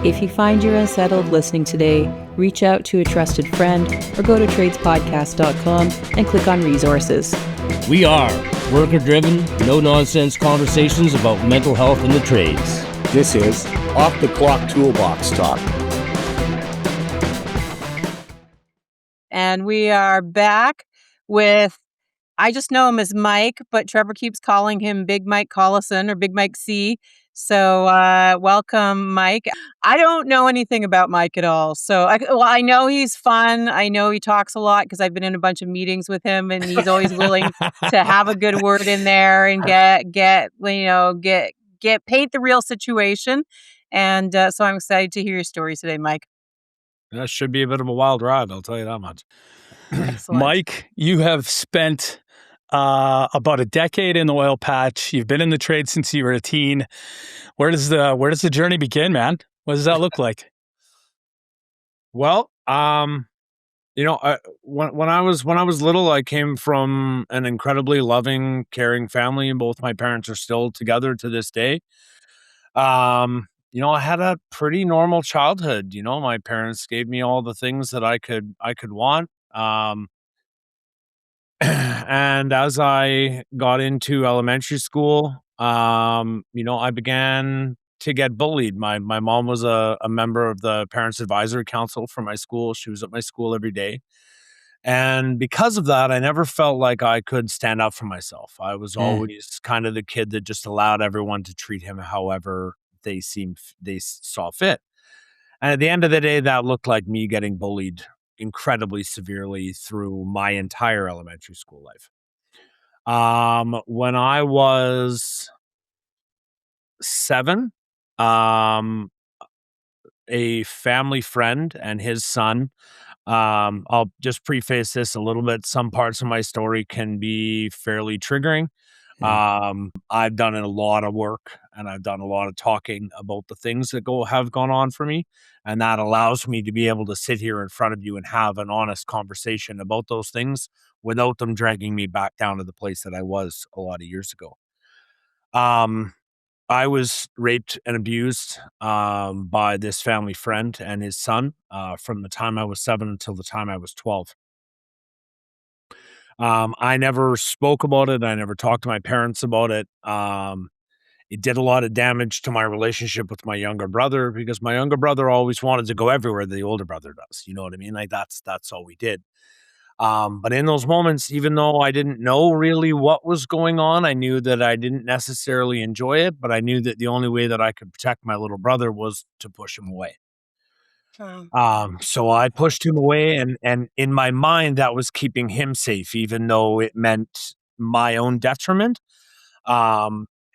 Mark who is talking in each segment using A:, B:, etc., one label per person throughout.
A: If you find you're unsettled listening today, reach out to a trusted friend or go to tradespodcast.com and click on resources.
B: We are worker-driven, no-nonsense conversations about mental health in the trades.
C: This is Off the Clock Toolbox Talk.
D: And we are back with, I just know him as Mike, but Trevor keeps calling him Big Mike Collison or Big Mike C. So welcome, Mike. I don't know anything about Mike at all. So I know he's fun. I know he talks a lot because I've been in a bunch of meetings with him, and he's always willing to have a good word in there and paint the real situation. And so I'm excited to hear your story today, Mike.
E: That should be a bit of a wild ride, I'll tell you that much.
D: Excellent.
F: Mike, you have spent about a decade in the oil patch. You've been in the trade since you were a teen. Where does the journey begin, man? What does that look like?
E: Well, when I was little, I came from an incredibly loving, caring family, and both my parents are still together to this day. I had a pretty normal childhood. My parents gave me all the things that I could want. And as I got into elementary school, I began to get bullied. My mom was a member of the Parents Advisory Council for my school. She was at my school every day. And because of that, I never felt like I could stand up for myself. I was always kind of the kid that just allowed everyone to treat him however they saw fit. And at the end of the day, that looked like me getting bullied incredibly severely through my entire elementary school life. When I was 7, a family friend and his son, I'll just preface this a little bit. Some parts of my story can be fairly triggering. I've done a lot of work and I've done a lot of talking about the things that have gone on for me. And that allows me to be able to sit here in front of you and have an honest conversation about those things without them dragging me back down to the place that I was a lot of years ago. I was raped and abused by this family friend and his son from the time I was 7 until the time I was 12. I never spoke about it. I never talked to my parents about it. It did a lot of damage to my relationship with my younger brother because my younger brother always wanted to go everywhere the older brother does. You know what I mean? Like that's all we did. But in those moments, even though I didn't know really what was going on, I knew that I didn't necessarily enjoy it, but I knew that the only way that I could protect my little brother was to push him away. So I pushed him away, and in my mind, that was keeping him safe, even though it meant my own detriment.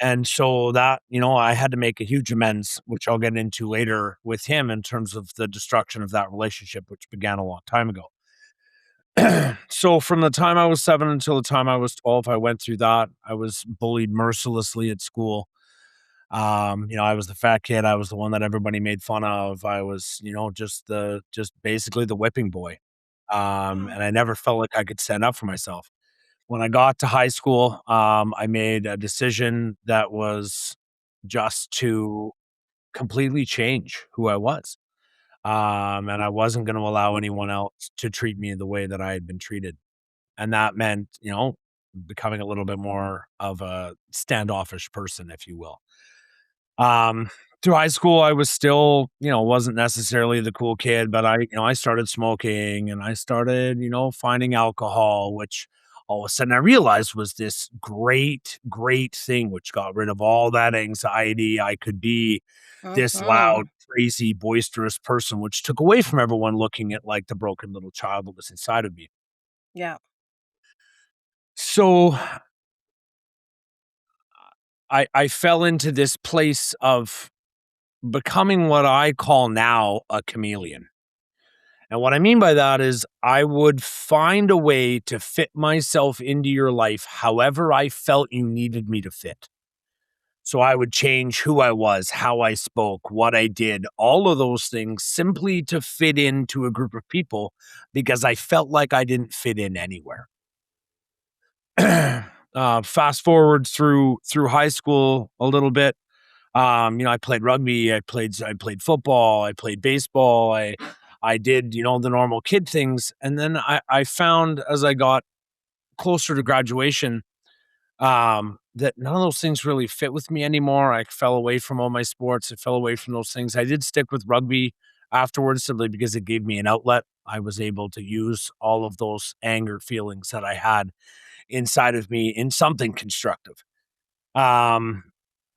E: And so that, I had to make a huge amends, which I'll get into later with him in terms of the destruction of that relationship, which began a long time ago. So from the time I was 7 until the time I was 12, I went through that. I was bullied mercilessly at school. I was the fat kid. I was the one that everybody made fun of. I was, just basically the whipping boy. And I never felt like I could stand up for myself. When I got to high school, I made a decision that was just to completely change who I was. And I wasn't going to allow anyone else to treat me the way that I had been treated. And that meant, becoming a little bit more of a standoffish person, if you will. Through high school, I was still, wasn't necessarily the cool kid, but I started smoking and I started, finding alcohol, which all of a sudden I realized was this great, great thing, which got rid of all that anxiety. I could be this loud, crazy, boisterous person, which took away from everyone looking at like the broken little child that was inside of me.
D: Yeah.
E: So I fell into this place of becoming what I call now a chameleon. And what I mean by that is I would find a way to fit myself into your life however I felt you needed me to fit. So I would change who I was, how I spoke, what I did, all of those things simply to fit into a group of people because I felt like I didn't fit in anywhere. Fast forward through high school a little bit. I played rugby, I played football, I played baseball, I did, the normal kid things. And then I found as I got closer to graduation, that none of those things really fit with me anymore. I fell away from all my sports. I fell away from those things. I did stick with rugby afterwards simply because it gave me an outlet. I was able to use all of those anger feelings that I had inside of me in something constructive. Um,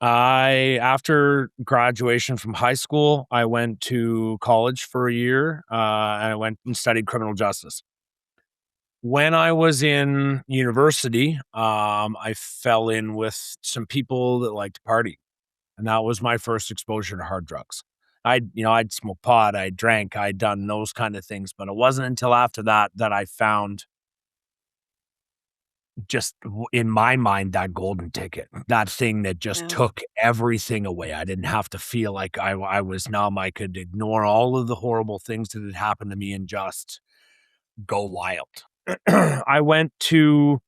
E: after graduation from high school, I went to college for a year, and I went and studied criminal justice. When I was in university, I fell in with some people that like to party, and that was my first exposure to hard drugs. I'd smoked pot, I drank, I'd done those kind of things, but it wasn't until after that that I found in my mind, that golden ticket, that thing that just took everything away. I didn't have to feel like I was numb. I could ignore all of the horrible things that had happened to me and just go wild. I went to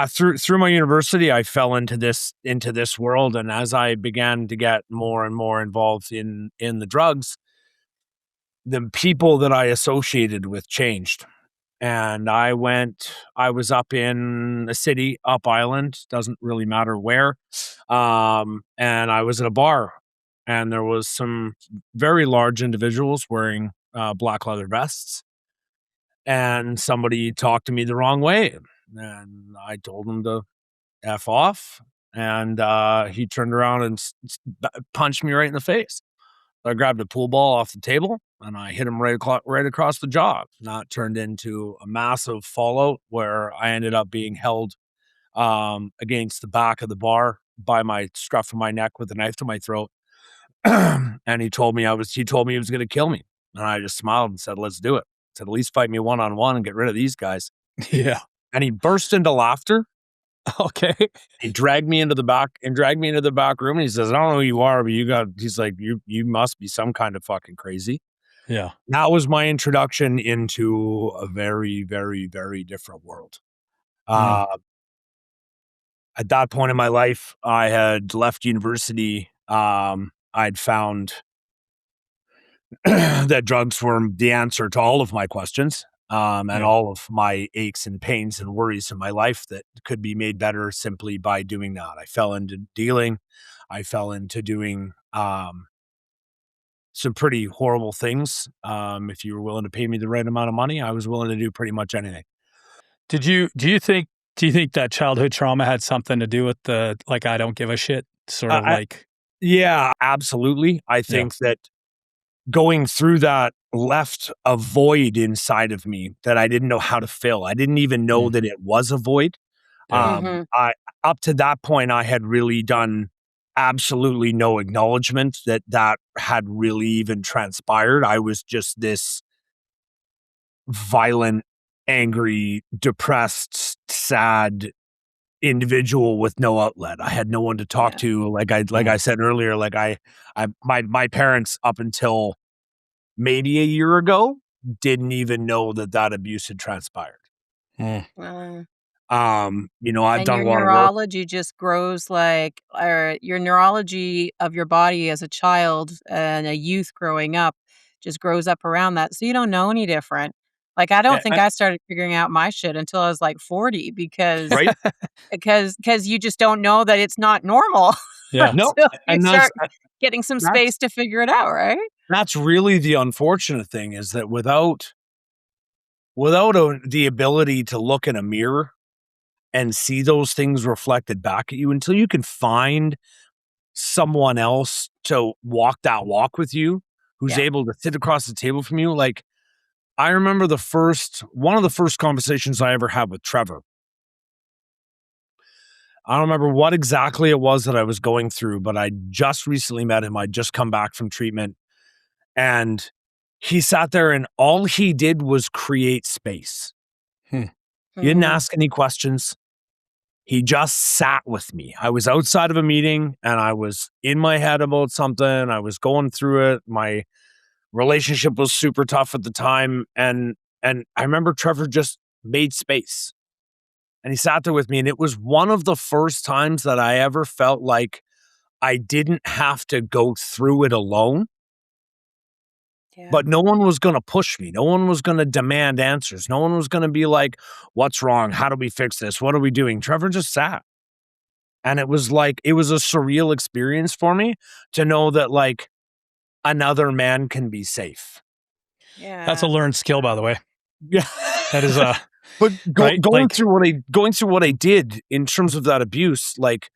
E: through my university, I fell into this world, and as I began to get more and more involved in the drugs, the people that I associated with changed. And I was up in a city, up island, doesn't really matter where. And I was at a bar, and there was some very large individuals wearing black leather vests, and somebody talked to me the wrong way. And I told him to F off. And he turned around and punched me right in the face. I grabbed a pool ball off the table and I hit him right across the jaw. And that turned into a massive fallout where I ended up being held against the back of the bar by my scruff of my neck with a knife to my throat. And he told me he was going to kill me. And I just smiled and said, "Let's do it." I said, "At least fight me one-on-one and get rid of these guys."
F: Yeah.
E: And he burst into laughter.
F: Okay.
E: He dragged me into the back room, and he says, "I don't know who you are, but he's like, you must be some kind of fucking crazy."
F: Yeah.
E: That was my introduction into a very, very, very different world. At that point in my life, I had left university. I'd found that drugs were the answer to all of my questions. And all of my aches and pains and worries in my life that could be made better simply by doing that. I fell into dealing. I fell into doing some pretty horrible things. If you were willing to pay me the right amount of money, I was willing to do pretty much anything.
F: Do you think that childhood trauma had something to do with the, like, I don't give a shit sort of like?
E: Yeah, absolutely. I think that going through that left a void inside of me that I didn't know how to fill. I didn't even know that it was a void. Up to that point, I had really done absolutely no acknowledgement that had really even transpired. I was just this violent, angry, depressed, sad individual with no outlet. I had no one to talk to. Like I said earlier, my parents up until maybe a year ago didn't even know that abuse had transpired.
D: Wow.
E: I've
D: And
E: done a
D: your
E: lot of work.
D: neurology just grows or your neurology of your body as a child and a youth growing up just grows up around that. So you don't know any different. Like, I don't think I started figuring out my shit until I was like 40 because
E: Right?
D: you just don't know that it's not normal
F: Yeah.
E: No,
D: until you
E: and
D: start getting some
E: that's-
D: space to figure it out, right?
E: that's really the unfortunate thing, is that without the ability to look in a mirror and see those things reflected back at you, until you can find someone else to walk that walk with you, who's able to sit across the table from you. Like, I remember one of the first conversations I ever had with Trevor. I don't remember what exactly it was that I was going through, but I just recently met him. I'd just come back from treatment, and he sat there and all he did was create space. He didn't ask any questions. He just sat with me. I was outside of a meeting and I was in my head about something. I was going through it. My relationship was super tough at the time. And I remember Trevor just made space and he sat there with me. And it was one of the first times that I ever felt like I didn't have to go through it alone.
D: Yeah.
E: But no one was going to push me. No one was going to demand answers. No one was going to be like, what's wrong? How do we fix this? What are we doing? Trevor just sat. And it was a surreal experience for me to know that like another man can be safe.
D: Yeah.
F: That's a learned skill, by the way.
E: Yeah.
F: That is
E: But
F: right?
E: going through what I did in terms of that abuse, like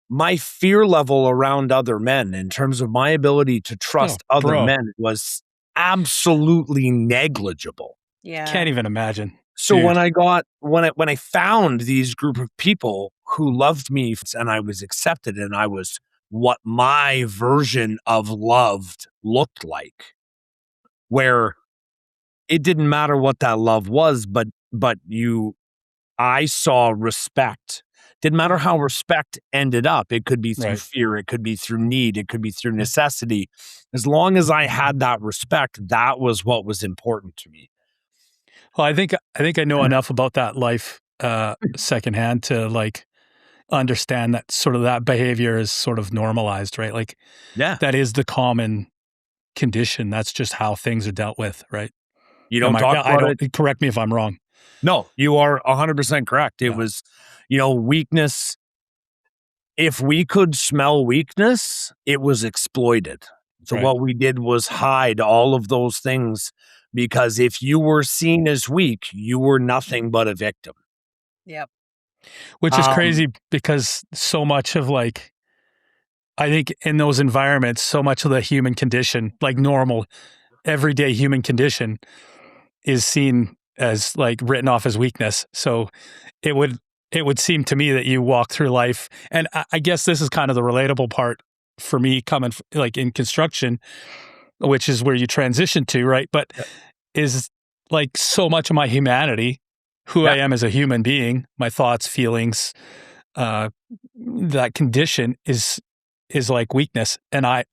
E: my fear level around other men in terms of my ability to trust other
F: bro.
E: men was absolutely negligible.
D: Yeah.
F: Can't even imagine.
E: So
F: Dude.
E: when I found these group of people who loved me and I was accepted and I was what my version of loved looked like, where it didn't matter what that love was, but I saw respect. Didn't matter how respect ended up. It could be through
F: Right.
E: fear. It could be through need. It could be through necessity. As long as I had that respect, that was what was important to me.
F: Well, I think I know enough about that life secondhand to like understand that sort of that behavior is sort of normalized, right? Like
E: Yeah.
F: that is the common condition. That's just how things are dealt with, right?
E: You don't talk about it.
F: Correct me if I'm wrong.
E: No, you are 100% correct. It was, weakness. If we could smell weakness, it was exploited. So what we did was hide all of those things because if you were seen as weak, you were nothing but a victim.
D: Yep.
F: Which is crazy because so much of like, I think in those environments, so much of the human condition, like normal, everyday human condition is seen as like written off as weakness. So it would seem to me that you walk through life, and I guess this is kind of the relatable part for me coming like in construction, which is where you transition to, right? But is like so much of my humanity, who I am as a human being, my thoughts, feelings, that condition is like weakness, and I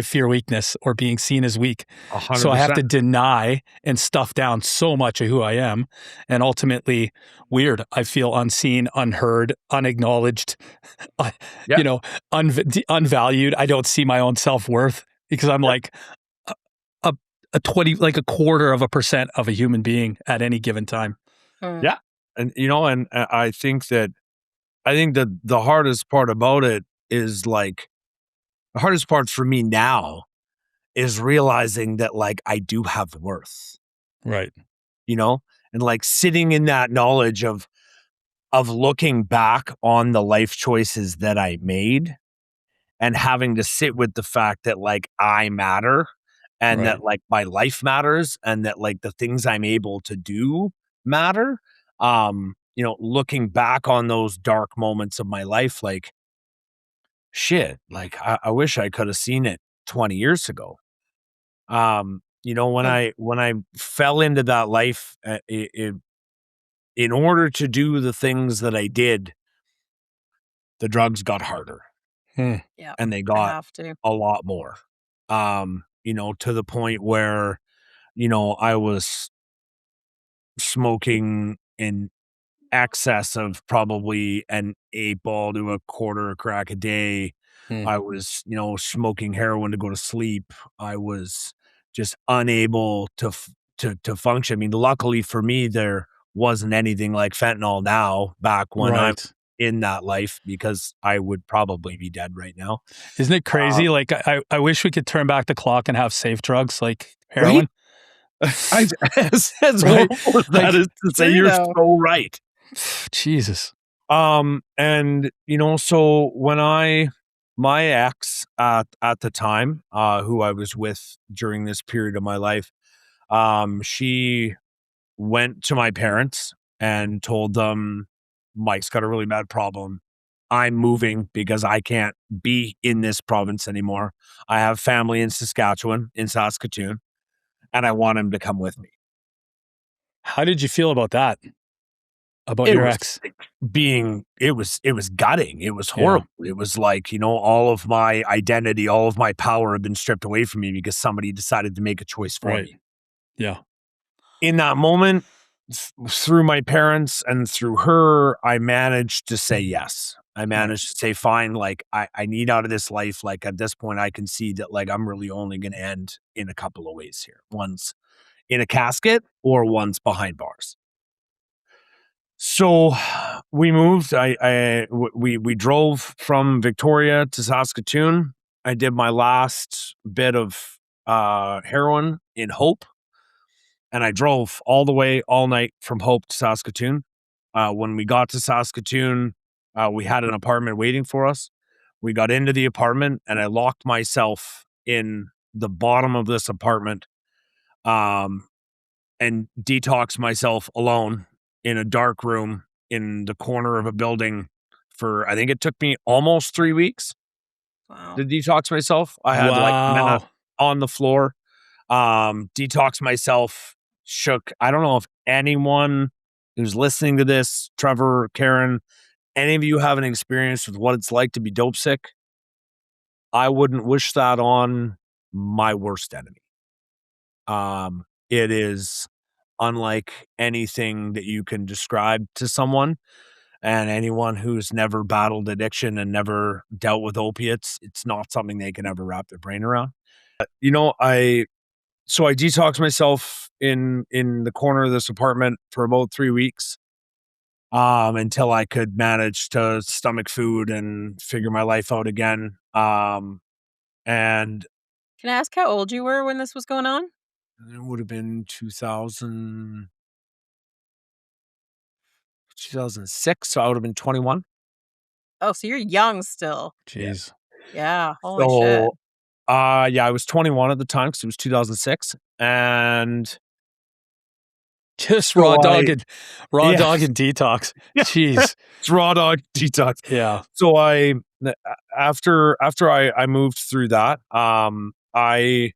F: fear weakness or being seen as weak.
E: 100%.
F: So I have to deny and stuff down so much of who I am, and ultimately, I feel unseen, unheard, unacknowledged, unvalued. I don't see my own self-worth because I'm like a 0.25% of a human being at any given time.
E: Yeah, and and I think that the hardest part about it is like. The hardest part for me now is realizing that like I do have worth.
F: Right.
E: And like sitting in that knowledge of looking back on the life choices that I made and having to sit with the fact that like I matter and that like my life matters and that like the things I'm able to do matter. Looking back on those dark moments of my life, like shit, like I wish I could have seen it 20 years ago. When I fell into that life, in order to do the things that I did, the drugs got harder.
D: Yeah.
E: And they got a lot more. To the point where, I was smoking in excess of probably an 8 ball to a quarter crack a day. I was, smoking heroin to go to sleep. I was just unable to function. I mean, luckily for me, there wasn't anything like fentanyl now back when I'm in that life because I would probably be dead right now.
F: Isn't it crazy? Like I wish we could turn back the clock and have safe drugs like heroin.
E: As horrible as that is to say, you're so right.
F: Jesus.
E: And so when my ex at the time, who I was with during this period of my life, she went to my parents and told them, Mike's got a really bad problem. I'm moving because I can't be in this province anymore. I have family in Saskatchewan, in Saskatoon, and I want him to come with me.
F: How did you feel about that? About your ex?
E: It was gutting. It was horrible. Yeah. It was like, all of my identity, all of my power had been stripped away from me because somebody decided to make a choice for me.
F: Yeah.
E: In that moment, through my parents and through her, I managed to say yes. I managed to say, fine, like I need out of this life. Like at this point, I can see that like I'm really only going to end in a couple of ways here. One's in a casket or one's behind bars. So we moved. We drove from Victoria to Saskatoon. I did my last bit of heroin in Hope, and I drove all the way all night from Hope to Saskatoon. When we got to Saskatoon, we had an apartment waiting for us. We got into the apartment, and I locked myself in the bottom of this apartment, and detoxed myself alone in a dark room in the corner of a building for, I think it took me almost 3 weeks to detox myself. I had like mat on the floor, detox myself, shook. I don't know if anyone who's listening to this, Trevor, Karen, any of you have an experience with what it's like to be dope sick. I wouldn't wish that on my worst enemy. It is unlike anything that you can describe to someone, and anyone who's never battled addiction and never dealt with opiates, it's not something they can ever wrap their brain around. I detoxed myself in the corner of this apartment for about 3 weeks, until I could manage to stomach food and figure my life out again. And
D: Can I ask how old you were when this was going on?
E: it would have been 2006, so I would have been 21.
D: Oh, so you're young still.
F: Jeez.
D: Yeah. Holy shit.
E: I was 21 at the time because it was 2006, and
F: just
E: So
F: raw
E: I-
F: dog and detox.
E: Yeah.
F: Jeez.
E: it's raw dog detox.
F: Yeah.
E: So after I moved through that, my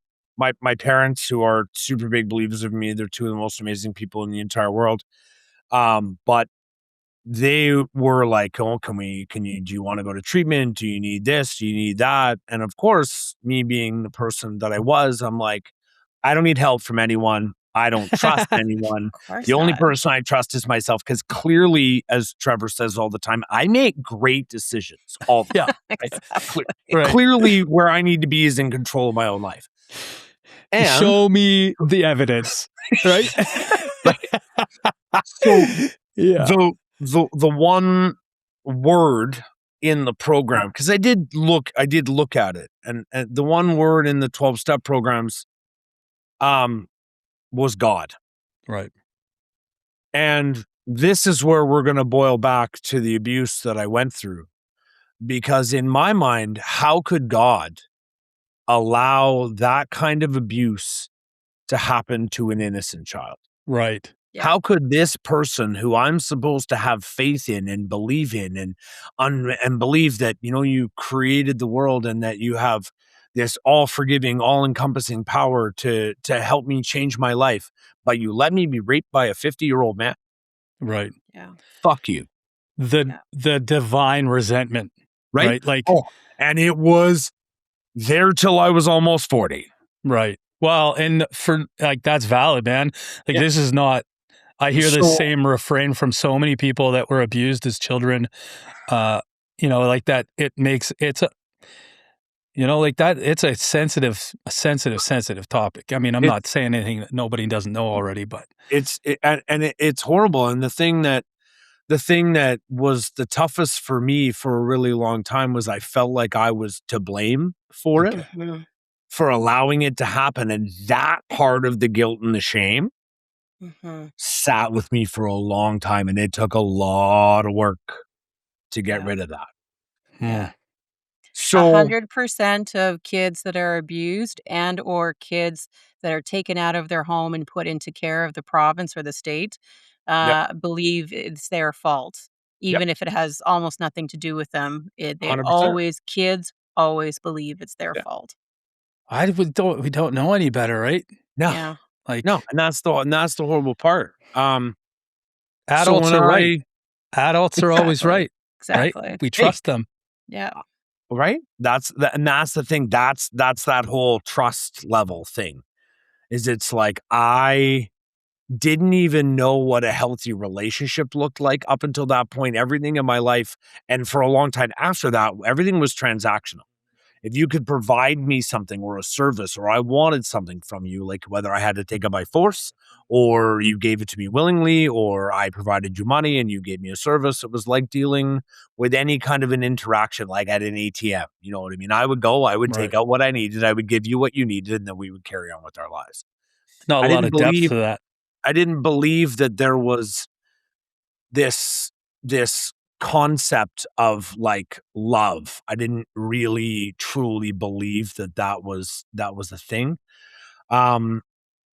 E: parents, who are super big believers of me, they're two of the most amazing people in the entire world. But they were like, "Oh, do you want to go to treatment? Do you need this? Do you need that?" And of course, me being the person that I was, I'm like, I don't need help from anyone. I don't trust anyone. The only person I trust is myself, because clearly, as Trevor says all the time, I make great decisions all the time.
D: Exactly.
E: Clearly, where I need to be is in control of my own life. And
F: show me the evidence, right?
E: so
F: yeah.
E: the one word in the program, because I did look at it, and the one word in the 12-step programs was God.
F: Right.
E: And this is where we're going to boil back to the abuse that I went through, because in my mind, how could God allow that kind of abuse to happen to an innocent child?
F: Right.
D: Yeah.
E: How could this person, who I'm supposed to have faith in and believe in, and believe that, you created the world and that you have this all-forgiving, all-encompassing power to help me change my life, but you let me be raped by a 50-year-old man?
F: Right.
D: Yeah.
E: Fuck you.
F: The divine resentment.
E: Right?
F: Like,
E: and it was there till I was almost 40.
F: Right. Well, and for like, that's valid, man. Like, this is not, I hear the same refrain from so many people that were abused as children. Like that, it's a sensitive topic. I mean, I'm not saying anything that nobody doesn't know already, but
E: it's horrible. And the thing that was the toughest for me for a really long time was I felt like I was to blame for it, for allowing it to happen. And that part of the guilt and the shame sat with me for a long time, and it took a lot of work to get rid of that.
D: Yeah.
E: So
D: 100% of kids that are abused and or kids that are taken out of their home and put into care of the province or the state believe it's their fault, even if it has almost nothing to do with them. Kids always believe it's their fault.
F: we don't know any better, right?
E: No.
D: Yeah.
E: No, and that's the horrible part.
F: Adults are right. Adults are always right.
D: Exactly.
F: Right? We trust them.
D: Yeah.
E: Right? That's the thing. That's that whole trust level thing. Is it's like I didn't even know what a healthy relationship looked like up until that point. Everything in my life, and for a long time after that, everything was transactional. If you could provide me something or a service, or I wanted something from you, like whether I had to take it by force or you gave it to me willingly, or I provided you money and you gave me a service, it was like dealing with any kind of an interaction, like at an ATM. You know what I mean? I would go, I would take out what I needed, I would give you what you needed, and then we would carry on with our lives.
F: Not a
E: I
F: lot
E: didn't
F: of depth
E: believe
F: to that.
E: I didn't believe that there was this concept of like love. I didn't really truly believe that was a thing.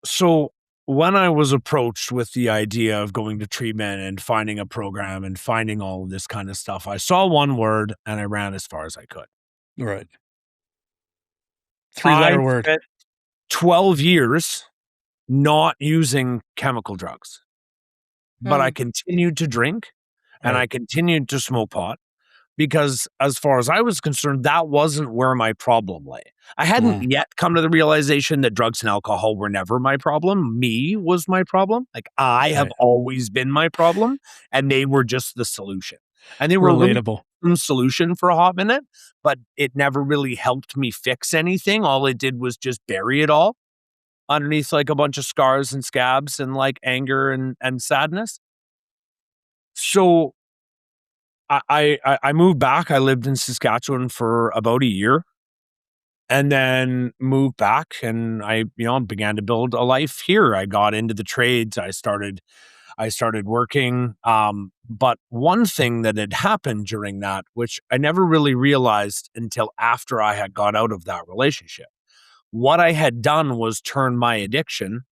E: So when I was approached with the idea of going to treatment and finding a program and finding all of this kind of stuff, I saw one word and I ran as far as I could.
F: Right. 3-letter word.
E: Spent 12 years not using chemical drugs, but I continued to drink and I continued to smoke pot, because as far as I was concerned, that wasn't where my problem lay. I hadn't yet come to the realization that drugs and alcohol were never my problem. Me was my problem. Like I have always been my problem, and they were just the solution. And they were
F: relatable
E: solution for a hot minute, but it never really helped me fix anything. All it did was just bury it all underneath like a bunch of scars and scabs and like anger and sadness. So I moved back. I lived in Saskatchewan for about a year and then moved back, and I began to build a life here. I got into the trades. I started working. But one thing that had happened during that, which I never really realized until after I had got out of that relationship, what I had done was turn my addiction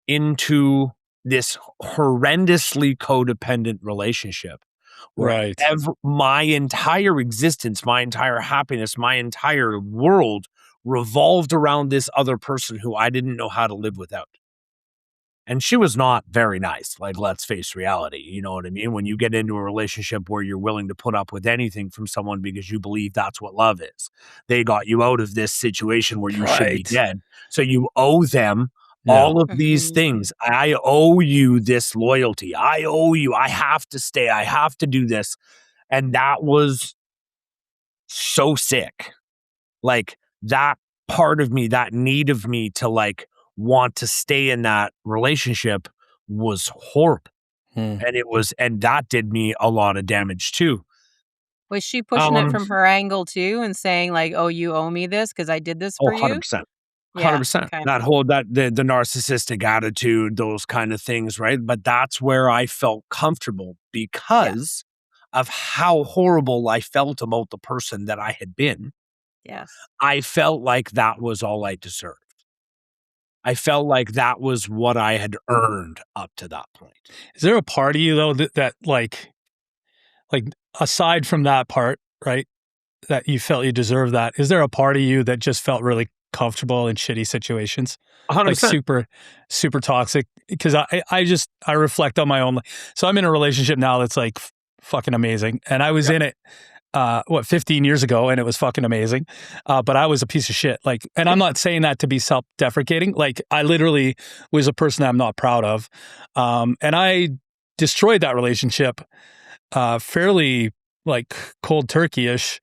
E: into this horrendously codependent relationship.
F: Right.
E: My entire existence, my entire happiness, my entire world revolved around this other person who I didn't know how to live without. And she was not very nice. Like, let's face reality. You know what I mean? When you get into a relationship where you're willing to put up with anything from someone because you believe that's what love is, they got you out of this situation where you should be dead. So you owe them all of these things. I owe you this loyalty. I owe you. I have to stay. I have to do this. And that was so sick. Like that part of me, that need of me to like want to stay in that relationship was horrible. And that did me a lot of damage too.
D: Was she pushing it from her angle too and saying like, oh, you owe me this because I did this for you?
E: 100%. 100%.
D: Okay.
E: That whole, the narcissistic attitude, those kind of things, right? But that's where I felt comfortable because of how horrible I felt about the person that I had been.
D: Yes.
E: I felt like that was all I deserved. I felt like that was what I had earned up to that point.
F: Is there a part of you though that like aside from that part, right, that you felt you deserved that, is there a part of you that just felt really comfortable in shitty situations?
E: 100%.
F: Like super toxic? Because I reflect on my own. So I'm in a relationship now that's like fucking amazing. And I was in it 15 years ago, and it was fucking amazing. But I was a piece of shit. Like, and I'm not saying that to be self-deprecating. Like, I literally was a person I'm not proud of. And I destroyed that relationship fairly like cold turkey-ish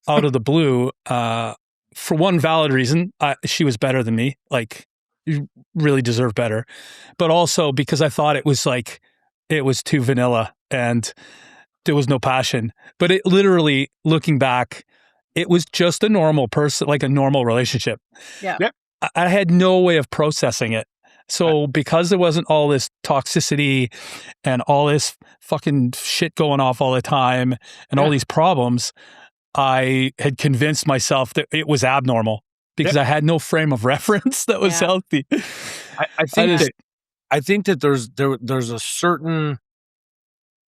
F: out of the blue for one valid reason. She was better than me. Like, you really deserve better. But also because I thought it was too vanilla and there was no passion. But it literally, looking back, it was just a normal person, like a normal relationship.
D: Yeah.
E: Yep.
F: I had no way of processing it. So because there wasn't all this toxicity and all this fucking shit going off all the time and all these problems, I had convinced myself that it was abnormal because I had no frame of reference that was healthy.
E: I think that there's a certain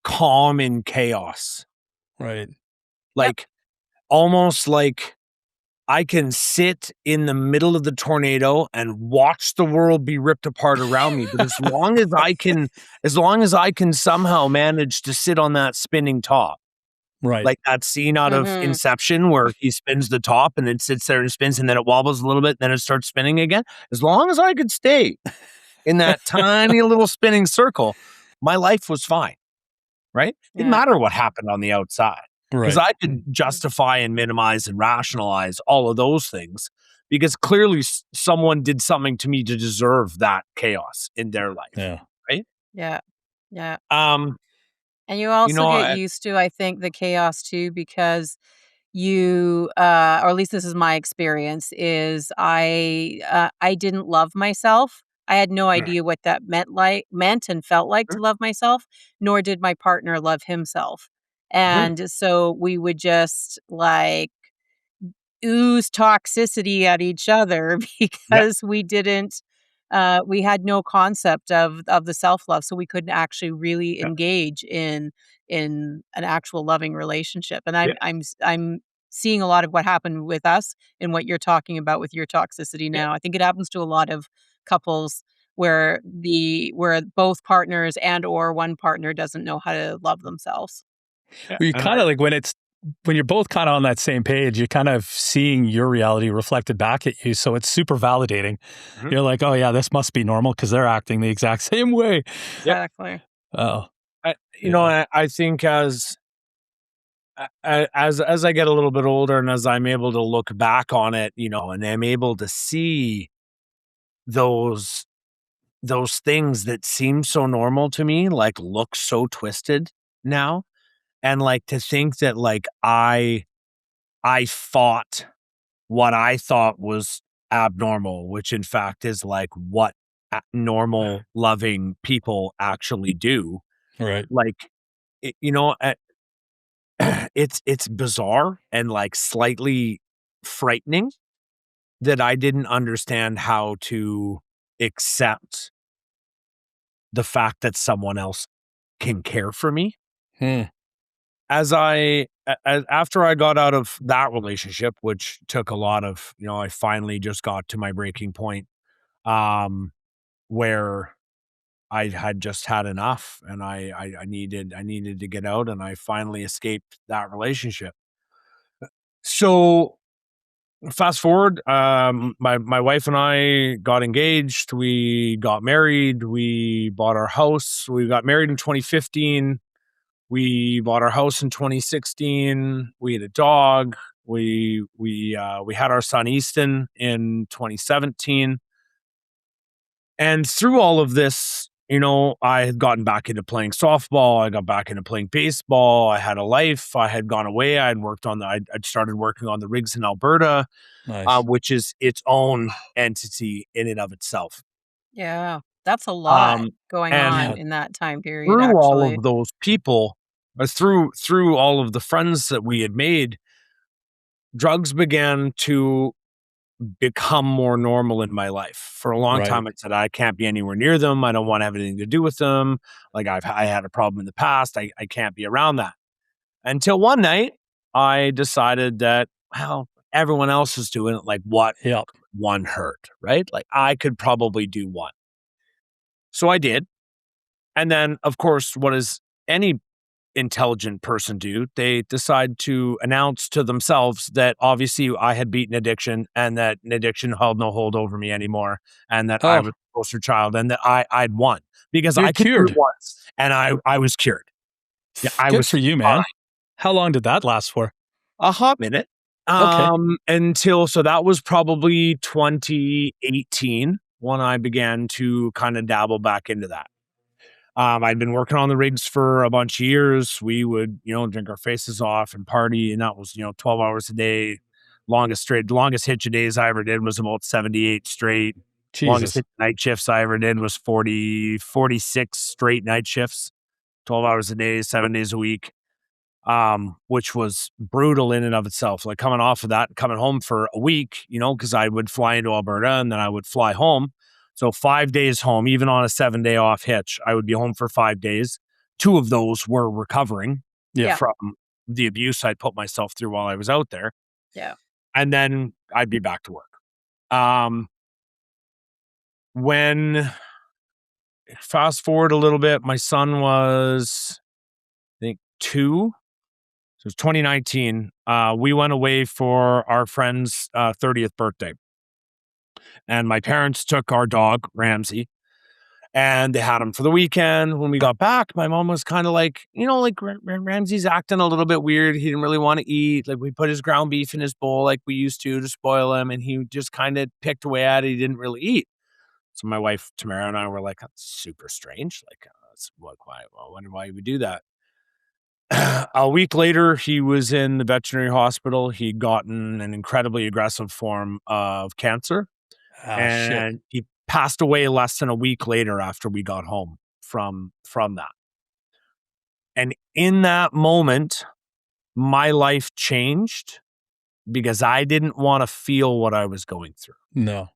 E: calm in chaos.
F: Right.
E: Like almost like I can sit in the middle of the tornado and watch the world be ripped apart around me. But as long as I can somehow manage to sit on that spinning top,
F: right?
E: Like that scene out of Inception where he spins the top and then sits there and spins and then it wobbles a little bit, then it starts spinning again. As long as I could stay in that tiny little spinning circle, my life was fine, right? Didn't
D: Yeah.
E: matter what happened on the outside. Because
F: Right.
E: I could justify and minimize and rationalize all of those things because clearly someone did something to me to deserve that chaos in their life,
F: Yeah.
E: right?
D: Yeah. Yeah.
E: Um,
D: And you
E: you
D: also
E: know,
D: get used to, I think, the chaos too, because you, or at least this is my experience, is I didn't love myself. I had no idea what that meant and felt like to love myself, nor did my partner love himself.
E: mhm,
D: And so we would just like ooze toxicity at each other
E: yeah,
D: because we had no concept of the self-love, so we couldn't actually really
E: yeah,
D: engage in an actual loving relationship. And
E: yeah,
D: I'm seeing a lot of what happened with us and what you're talking about with your toxicity
E: yeah,
D: now. I think it happens to a lot of couples where both partners and or one partner doesn't know how to love themselves.
E: yeah.
F: Well, you
E: And
F: kind of like when you're both kind of on that same page, you're kind of seeing your reality reflected back at you. So it's super validating.
E: mhm,
F: You're like, oh yeah, this must be normal because they're acting the exact same way.
E: yeah.
D: Exactly.
F: Oh, yeah.
E: I think as I get a little bit older and as I'm able to look back on it, and I'm able to see those those things that seem so normal to me, like look so twisted now. And like to think that like I fought what I thought was abnormal, which in fact is like what normal loving people actually do.
F: Right.
E: Like, it, it's bizarre and like slightly frightening that I didn't understand how to accept the fact that someone else can care for me.
F: Hmm.
E: After I got out of that relationship, which took a lot of, I finally just got to my breaking point, um, where I had just had enough and I needed to get out and I finally escaped that relationship. So fast forward, my wife and I got engaged, we got married, we bought our house, we got married in 2015. We bought our house in 2016. We had a dog. We had our son Easton in 2017. And through all of this, I had gotten back into playing softball. I got back into playing baseball. I had a life. I had gone away. I'd started working on the rigs in Alberta,
F: Nice.
E: which is its own entity in and of itself.
D: Yeah. That's a lot
E: Um,
D: going
E: and
F: Yeah.
D: on in that time period,
E: through all
D: actually.
E: of those people, through all of the friends that we had made, drugs began to become more normal in my life. For a long
F: Right.
E: time, I said, I can't be anywhere near them. I don't want to have anything to do with them. Like I had a problem in the past. I can't be around that. Until one night, I decided that, well, everyone else is doing it. Like what
F: Yep.
E: one hurt, right? Like I could probably do one. So I did. And then, of course, what does any intelligent person do? They decide to announce to themselves that obviously I had beaten addiction and that an addiction held no hold over me anymore and that I
F: Oh,
E: was a poster child and that I'd won because
F: you're
E: I could do it
F: cured.
E: once and I was cured. Yeah, I
F: Good
E: was
F: for you,
E: fine.
F: man. How long did that last for?
E: A hot minute.
F: Okay.
E: So that was probably 2018 when I began to kind of dabble back into that. I'd been working on the rigs for a bunch of years. We would, drink our faces off and party, and that was, 12 hours a day. Longest hitch of days I ever did was about 78 straight. Longest
F: Jesus.
E: hitch night shifts I ever did was 46 straight night shifts, 12 hours a day, 7 days a week, which was brutal in and of itself. Like coming off of that, coming home for a week, because I would fly into Alberta and then I would fly home. So 5 days home, even on a 7-day off hitch, I would be home for 5 days. 2 of those were recovering
F: Yeah.
D: Yeah.
E: from the abuse I put myself through while I was out there.
D: Yeah.
E: And then I'd be back to work. When fast forward a little bit, my son was, I think, 2. So it was 2019. We went away for our friend's 30th birthday. And my parents took our dog, Ramsey, And they had him for the weekend. When we got back, my mom was kind of like, like Ramsey's acting a little bit weird. He didn't really want to eat. Like we put his ground beef in his bowl like we used to spoil him. And he just kind of picked away at it. He didn't really eat. So my wife, Tamara, and I were like, that's super strange. Like, why? I wonder why he would do that. A week later, he was in the veterinary hospital. He'd gotten an incredibly aggressive form of cancer. And he passed away less than a week later after we got home from that. And in that moment, my life changed because I didn't want to feel what I was going through.
F: No.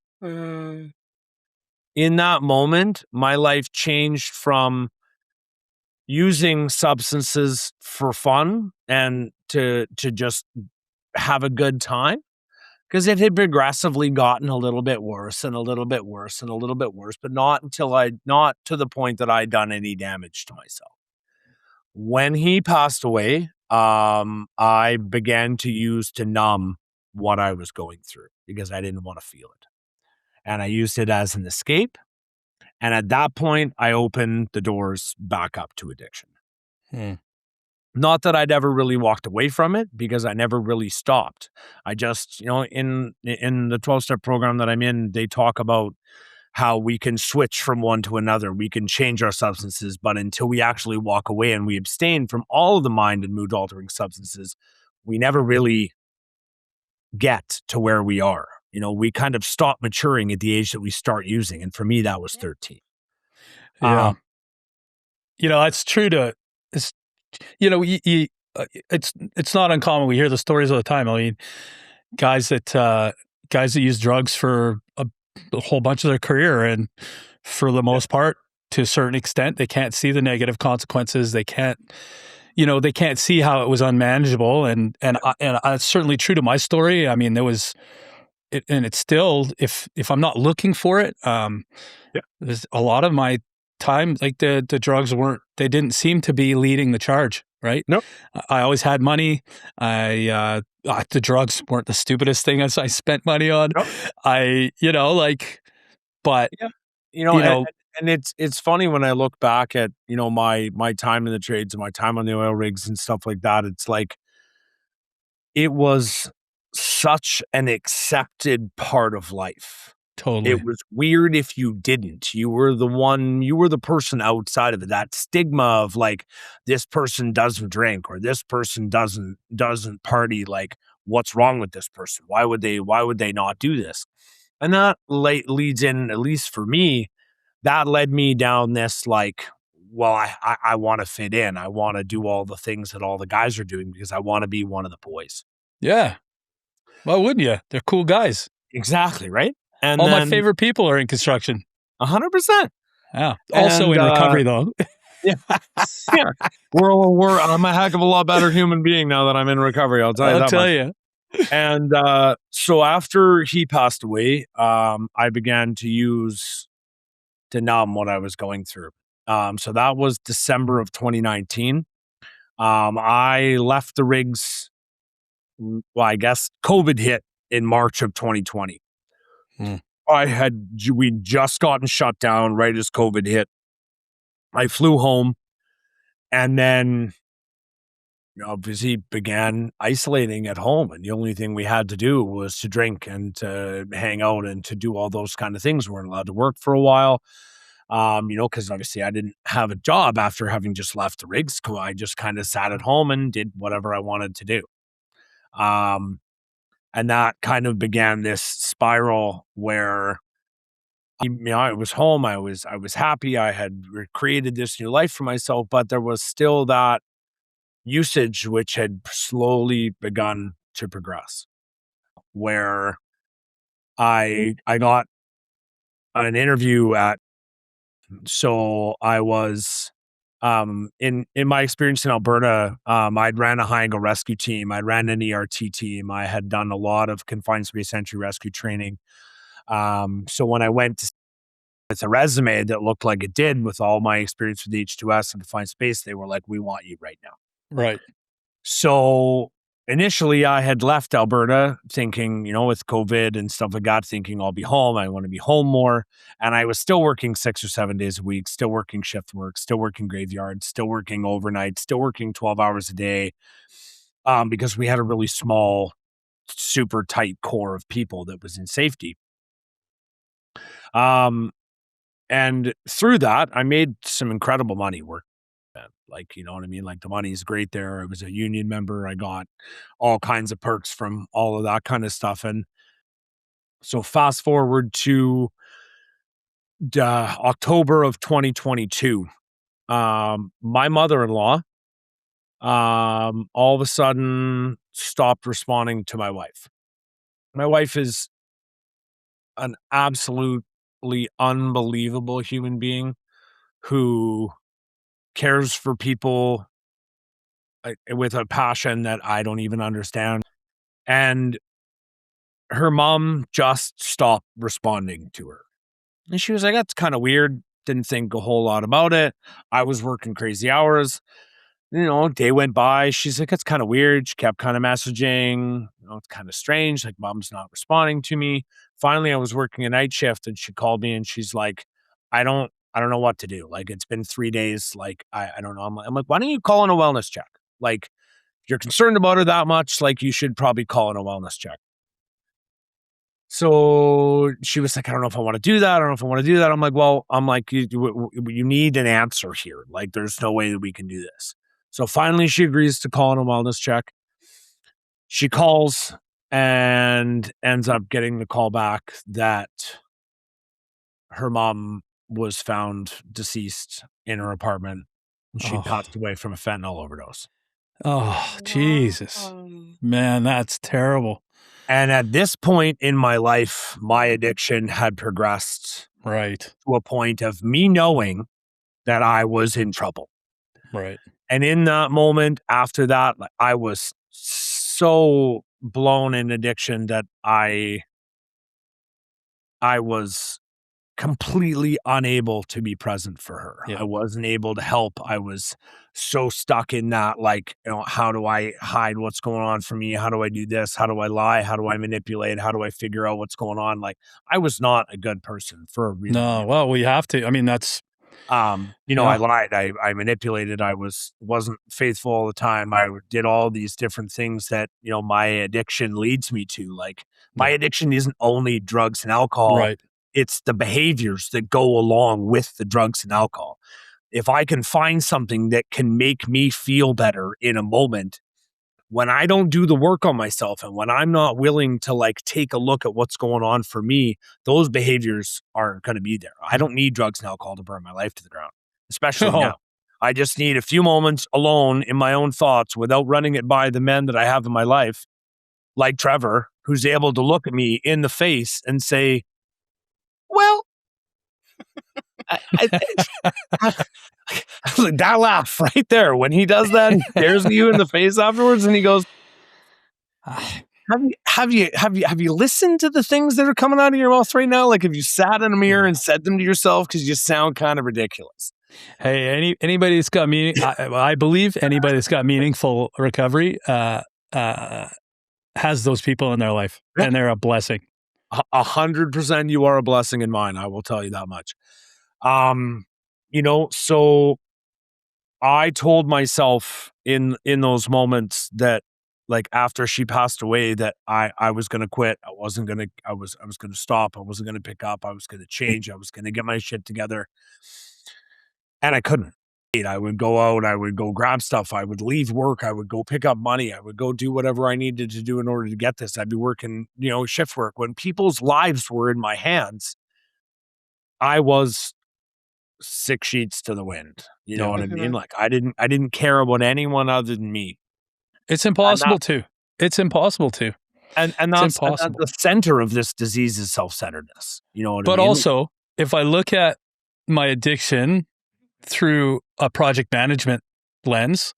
E: In that moment, my life changed from using substances for fun and to just have a good time, because it had progressively gotten a little bit worse and a little bit worse and a little bit worse, but not to the point that I'd done any damage to myself. When he passed away, I began to use to numb what I was going through because I didn't want to feel it. And I used it as an escape. And at that point, I opened the doors back up to addiction. Not that I'd ever really walked away from it, because I never really stopped. I just, in the 12-step program that I'm in, they talk about how we can switch from one to another. We can change our substances, but until we actually walk away and we abstain from all of the mind and mood altering substances, we never really get to where we are. We kind of stop maturing at the age that we start using. And for me, that was 13.
F: Yeah. It's true it's not uncommon. We hear the stories all the time. I mean, guys that use drugs for a whole bunch of their career, and for the most part, to a certain extent, they can't see the negative consequences. They can't see how it was unmanageable. And it's certainly true to my story. I mean, it's still, if I'm not looking for it, there's a lot of my time, like the drugs they didn't seem to be leading the charge, right?
E: Nope.
F: I always had money. The drugs weren't the stupidest thing as I spent money on.
E: Nope. And it's funny when I look back at, my time in the trades and my time on the oil rigs and stuff like that. It's like, it was such an accepted part of life.
F: Totally.
E: It was weird if you didn't. You were the person outside of it. That stigma of like, this person doesn't drink or this person doesn't party. Like, what's wrong with this person? Why would they not do this? And that leads in, at least for me, that led me down this like, well, I want to fit in. I want to do all the things that all the guys are doing because I want to be one of the boys.
F: Yeah. Why wouldn't you? They're cool guys.
E: Exactly, right? And
F: all my favorite people are in construction.
E: 100%.
F: Yeah. Also in recovery, though.
E: Yeah. I'm a heck of a lot better human being now that I'm in recovery. I'll tell you. And so after he passed away, I began to use to numb what I was going through. So that was December of 2019. I left the rigs. Well, I guess COVID hit in March of 2020. We'd just gotten shut down right as COVID hit. I flew home and then obviously began isolating at home. And the only thing we had to do was to drink and to hang out and to do all those kind of things. We weren't allowed to work for a while, because obviously I didn't have a job after having just left the rigs. I just kind of sat at home and did whatever I wanted to do. And that kind of began this spiral where, I was home. I was happy. I had created this new life for myself, but there was still that usage which had slowly begun to progress, where I got an interview so I was, in my experience in Alberta, I'd ran a high angle rescue team. I'd ran an ERT team. I had done a lot of confined space entry rescue training. So when I went with a resume that looked like it did with all my experience with H2S and confined space, they were like, we want you right now.
F: Right.
E: So initially I had left Alberta thinking, with COVID and stuff like that, thinking I'll be home. I want to be home more. And I was still working 6 or 7 days a week, still working shift work, still working graveyard, still working overnight, still working 12 hours a day. Because we had a really small, super tight core of people that was in safety. And through that, I made some incredible money working. Like, you know what I mean? Like, the money's great there. I was a union member. I got all kinds of perks from all of that kind of stuff. And so fast forward to October of 2022, my mother-in-law all of a sudden stopped responding to my wife. My wife is an absolutely unbelievable human being who cares for people with a passion that I don't even understand. And her mom just stopped responding to her. And she was like, that's kind of weird. Didn't think a whole lot about it. I was working crazy hours. Day went by. She's like, it's kind of weird. She kept kind of messaging. It's kind of strange. Like, mom's not responding to me. Finally, I was working a night shift and she called me and she's like, I don't know what to do. Like, it's been 3 days. Like, I don't know. I'm like, why don't you call in a wellness check? Like, if you're concerned about her that much, like, you should probably call in a wellness check. So she was like, I don't know if I want to do that. I don't know if I want to do that. I'm like, you need an answer here. Like, there's no way that we can do this. So finally she agrees to call in a wellness check. She calls and ends up getting the call back that her mom was found deceased in her apartment. And she passed away from a fentanyl overdose.
F: Oh, Jesus. Man, that's terrible.
E: And at this point in my life, my addiction had progressed
F: right
E: to a point of me knowing that I was in trouble.
F: Right.
E: And in that moment after that, I was so blown in addiction that I was completely unable to be present for her.
F: Yeah.
E: I wasn't able to help. I was so stuck in that, like, how do I hide what's going on for me? How do I do this? How do I lie? How do I manipulate? How do I figure out what's going on? Like, I was not a good person for a reason.
F: No, well, we have to. I mean, that's...
E: I lied. I manipulated. I wasn't faithful all the time. I did all these different things that, my addiction leads me to. Like, my addiction isn't only drugs and alcohol.
F: Right.
E: It's the behaviors that go along with the drugs and alcohol. If I can find something that can make me feel better in a moment, when I don't do the work on myself and when I'm not willing to, like, take a look at what's going on for me, those behaviors aren't going to be there. I don't need drugs and alcohol to burn my life to the ground, especially now. I just need a few moments alone in my own thoughts without running it by the men that I have in my life, like Trevor, who's able to look at me in the face and say, well, like, that laugh right there. When he does that, he stares at you in the face afterwards and he goes, have you listened to the things that are coming out of your mouth right now? Like, have you sat in a mirror and said them to yourself? Because you sound kind of ridiculous.
F: Hey, anybody that's got meaning, I believe anybody that's got meaningful recovery has those people in their life, and they're a blessing.
E: 100% you are a blessing in mine. I will tell you that much. So I told myself in those moments that, like, after she passed away, that I was going to quit. I was going to stop. I wasn't going to pick up. I was going to change. I was going to get my shit together. And I couldn't. I would go out. I would go grab stuff. I would leave work. I would go pick up money. I would go do whatever I needed to do in order to get this. I'd be working, shift work. When people's lives were in my hands, I was 6 sheets to the wind. You know what I mean? Like, I didn't care about anyone other than me.
F: It's impossible to. It's impossible to.
E: And that's the center of this disease is self-centeredness. You know what I mean?
F: But also, if I look at my addiction through a project management lens,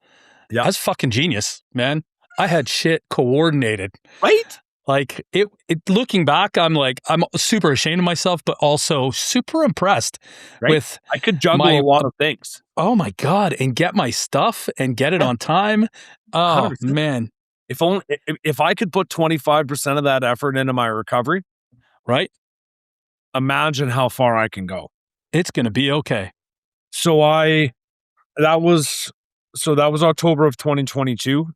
F: that's fucking genius, man. I had shit coordinated.
E: Right?
F: Like, it looking back, I'm super ashamed of myself, but also super impressed with...
E: I could juggle a lot of things.
F: Oh my God. And get my stuff and get it on time. Oh, 100%. Man.
E: if I could put 25% of that effort into my recovery,
F: right?
E: Imagine how far I can go.
F: It's going to be okay.
E: So that was October of 2022.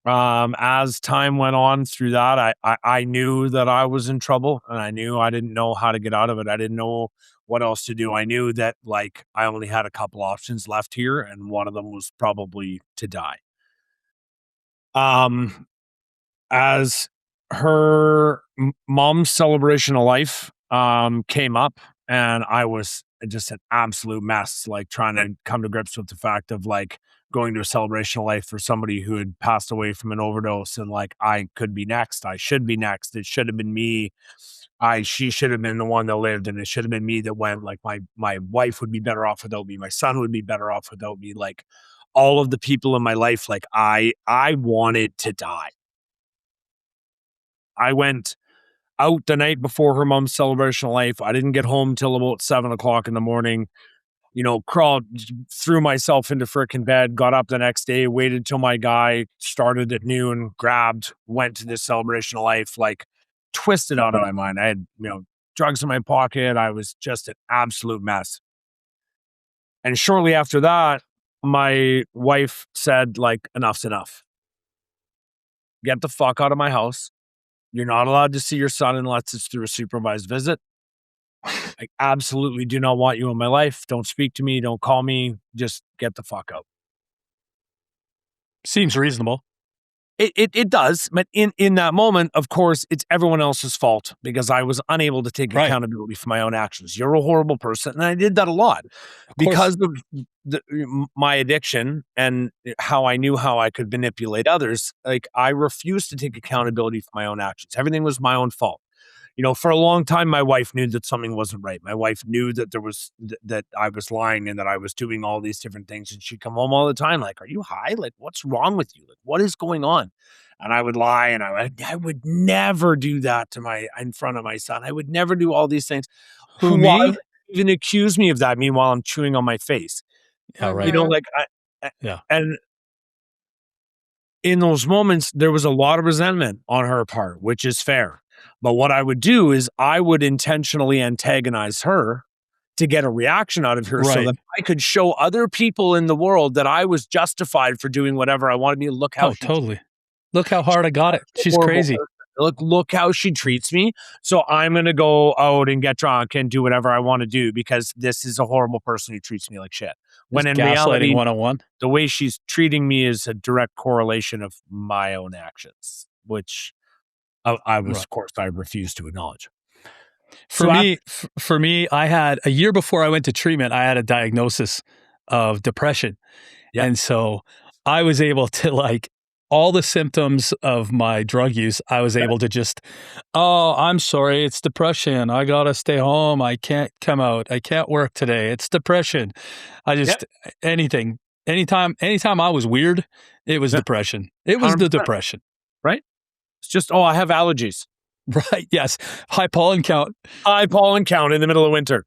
E: As time went on through that, I knew that I was in trouble, and I knew I didn't know how to get out of it. I didn't know what else to do. I knew that like I only had a couple options left here, and one of them was probably to die. As her mom's celebration of life came up, and I was just an absolute mess, like trying to come to grips with the fact of like going to a celebration of life for somebody who had passed away from an overdose, and like I could be next, I should be next, it should have been me. She should have been the one that lived, and it should have been me that went. Like my wife would be better off without me, my son would be better off without me, like all of the people in my life, like I wanted to die. I went out the night before her mom's celebration of life. I didn't get home till about 7:00 in the morning. Crawled, threw myself into frickin' bed, got up the next day, waited till my guy started at noon, grabbed, went to this celebration of life, like twisted out of my mind. I had, drugs in my pocket. I was just an absolute mess. And shortly after that, my wife said, like, enough's enough. Get the fuck out of my house. You're not allowed to see your son unless it's through a supervised visit. I absolutely do not want you in my life. Don't speak to me. Don't call me. Just get the fuck out.
F: Seems reasonable.
E: It does. But in that moment, of course, it's everyone else's fault because I was unable to take accountability for my own actions. You're a horrible person. And I did that a lot because of my addiction and how I knew how I could manipulate others. Like I refused to take accountability for my own actions. Everything was my own fault. For a long time, my wife knew that something wasn't right. My wife knew that there was that I was lying and that I was doing all these different things. And she'd come home all the time, like, "Are you high? Like, what's wrong with you? Like, what is going on?" And I would lie, and I would never do that in front of my son. I would never do all these things.
F: Who, me?
E: Even accuse me of that? Meanwhile, I'm chewing on my face.
F: Yeah, right.
E: And in those moments, there was a lot of resentment on her part, which is fair. But what I would do is I would intentionally antagonize her to get a reaction out of her so that I could show other people in the world that I was justified for doing whatever I wanted me to. Look how
F: totally. Look how hard I got it. She's crazy.
E: Look how she treats me. So I'm going to go out and get drunk and do whatever I want to do because this is a horrible person who treats me like shit. When in reality,
F: 101.
E: The way she's treating me is a direct correlation of my own actions, which I was, of course, I refused to acknowledge.
F: For me, I had a year before I went to treatment, I had a diagnosis of depression. Yep. And so I was able to like all the symptoms of my drug use. I was able to just, oh, I'm sorry. It's depression. I got to stay home. I can't come out. I can't work today. It's depression. I just, anything, anytime I was weird, it was depression. It was 100%. The depression.
E: Right. It's just, I have allergies.
F: Right. Yes. High pollen count.
E: High pollen count in the middle of winter.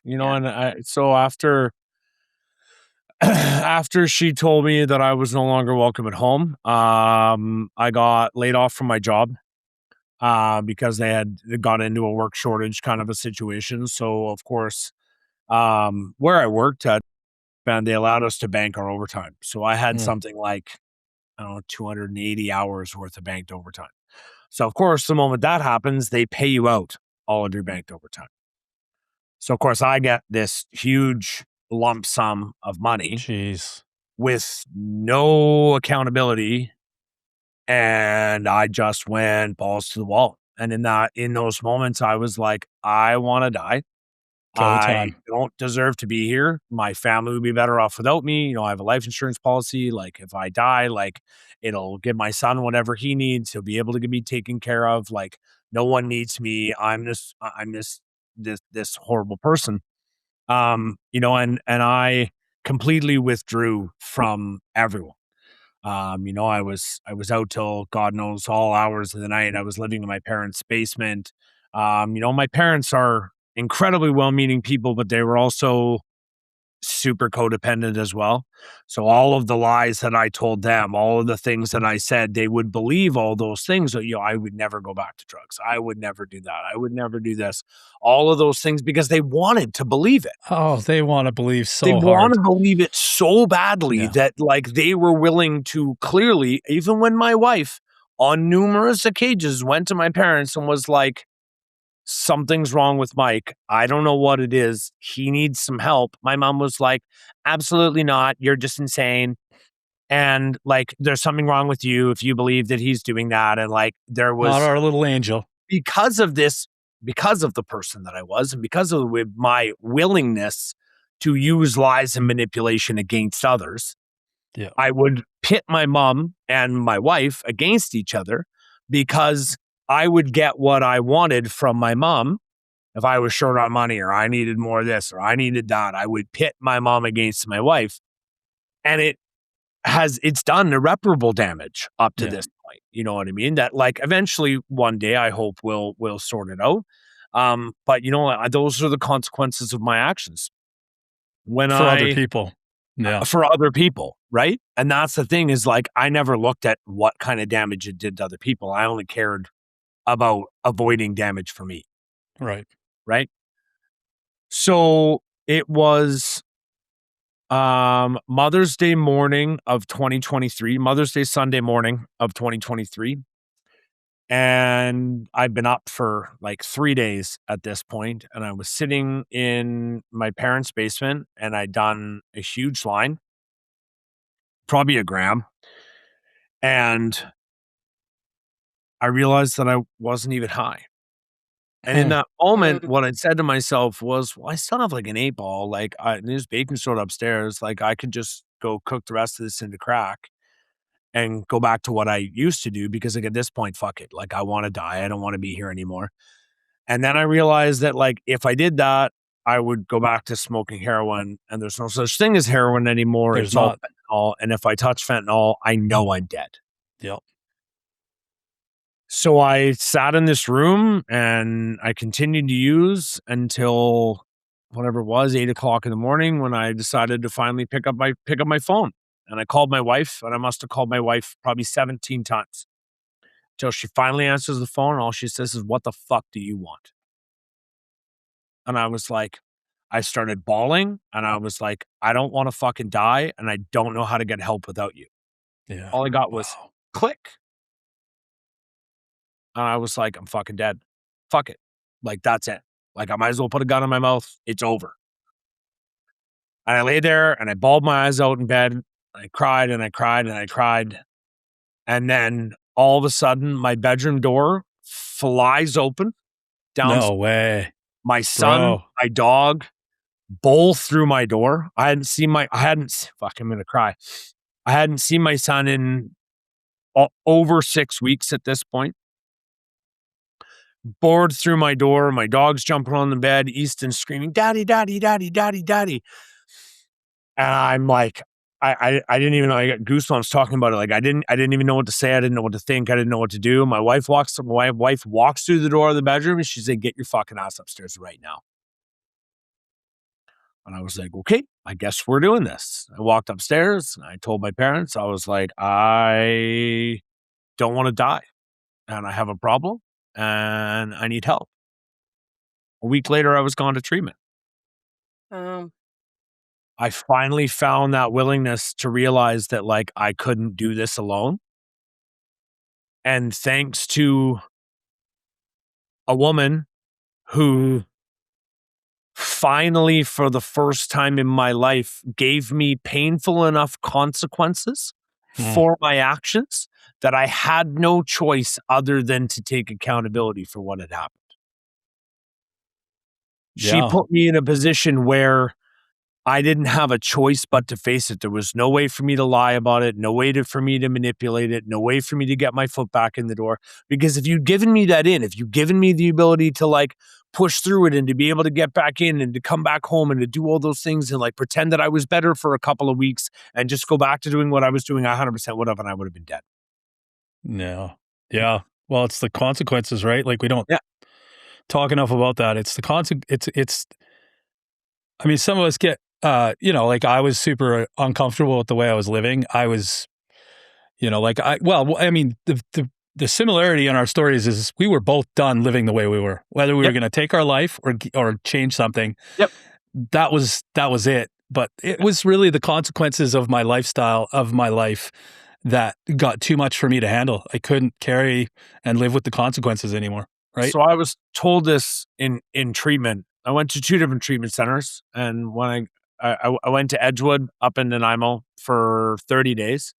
E: And so after she told me that I was no longer welcome at home, I got laid off from my job because they got into a work shortage kind of a situation. So of course, where I worked at, they allowed us to bank our overtime. So I had something like 280 hours worth of banked overtime. So of course, the moment that happens, they pay you out all of your banked overtime. So of course, I get this huge lump sum of money with no accountability. And I just went balls to the wall. And in those moments, I was like, I want to die. I don't deserve to be here. My family would be better off without me. I have a life insurance policy. Like if I die, like it'll give my son whatever he needs. He'll be able to be taken care of. Like no one needs me. I'm this horrible person. And I completely withdrew from everyone. I was out till God knows all hours of the night. I was living in my parents' basement. My parents are incredibly well-meaning people, but they were also super codependent as well. So all of the lies that I told them, all of the things that I said, they would believe all those things. So, I would never go back to drugs. I would never do that. I would never do this. All of those things because they wanted to believe it.
F: Oh, they want to believe
E: They
F: so
E: want
F: hard.
E: to believe it so badly that like they were willing to clearly, even when my wife on numerous occasions went to my parents and was like, something's wrong with Mike. I don't know what it is. He needs some help. My mom was like, absolutely not. You're just insane. And like, there's something wrong with you if you believe that he's doing that. And like, there was
F: Not our little angel.
E: because of this, because of the person that I was, and because of my willingness to use lies and manipulation against others, I would pit my mom and my wife against each other because I would get what I wanted from my mom. If I was short on money or I needed more of this or I needed that, I would pit my mom against my wife. And it's done irreparable damage up to this point. You know what I mean? That like eventually one day I hope we'll sort it out. But those are the consequences of my actions.
F: Other people. Yeah.
E: For other people, right? And that's the thing is like, I never looked at what kind of damage it did to other people. I only cared about avoiding damage for me.
F: Right.
E: Right. So it was Mother's Day morning of 2023, Mother's Day Sunday morning of 2023. And I've been up for like 3 days at this point, and I was sitting in my parents' basement, and I'd done a huge line, probably a gram, and I realized that I wasn't even high. And in that moment, what I said to myself was, well, I still have like an 8-ball. Like, there's baking soda upstairs. Like, I could just go cook the rest of this into crack and go back to what I used to do because like at this point, fuck it. Like I want to die. I don't want to be here anymore. And then I realized that like if I did that, I would go back to smoking heroin, and there's no such thing as heroin anymore.
F: There's
E: it's all
F: not.
E: fentanyl. And if I touch fentanyl, I know I'm dead.
F: Yep.
E: So I sat in this room and I continued to use until whatever it was, 8:00 in the morning, when I decided to finally pick up my phone. And I called my wife, and I must have called my wife probably 17 times till she finally answers the phone. And all she says is, "What the fuck do you want?" And I was like, I started bawling, and I was like, I don't want to fucking die, and I don't know how to get help without you.
F: Yeah.
E: All I got was click. And I was like, I'm fucking dead. Fuck it. Like, that's it. Like, I might as well put a gun in my mouth. It's over. And I lay there and I bawled my eyes out in bed. I cried and I cried and I cried. And then all of a sudden, my bedroom door flies open.
F: No way.
E: My son, my dog, bowl through my door. I'm going to cry. I hadn't seen my son in over 6 weeks at this point. Bored through my door. My dog's jumping on the bed. Easton screaming, "Daddy, daddy, daddy, daddy, daddy." And I'm like, I didn't even know. I got goosebumps talking about it. Like I didn't even know what to say. I didn't know what to think. I didn't know what to do. My wife walks through the door of the bedroom, and she said, "Get your fucking ass upstairs right now." And I was like, okay, I guess we're doing this. I walked upstairs and I told my parents, I was like, I don't want to die, and I have a problem and I need help. A week later, I was gone to treatment. I finally found that willingness to realize that like I couldn't do this alone. And thanks to a woman who finally, for the first time in my life, gave me painful enough consequences for my actions that I had no choice other than to take accountability for what had happened. She put me in a position where I didn't have a choice but to face it. There was no way for me to lie about it, no way for me to manipulate it, no way for me to get my foot back in the door. Because if you'd given me that if you'd given me the ability to like push through it and to be able to get back in and to come back home and to do all those things and like pretend that I was better for a couple of weeks and just go back to doing what I was doing, I 100% would have, and I would have been dead.
F: No. Yeah. Well, it's the consequences, right? Like we don't talk enough about that. It's the I mean, some of us get like I was super uncomfortable with the way I was living. I was, the similarity in our stories is we were both done living the way we were, whether we were going to take our life or change something.
E: Yep.
F: That was it. But it was really the consequences of my lifestyle, of my life, that got too much for me to handle. I couldn't carry and live with the consequences anymore. Right.
E: So I was told this in treatment. I went to 2 different treatment centers, and when I went to Edgewood up in Nanaimo for 30 days.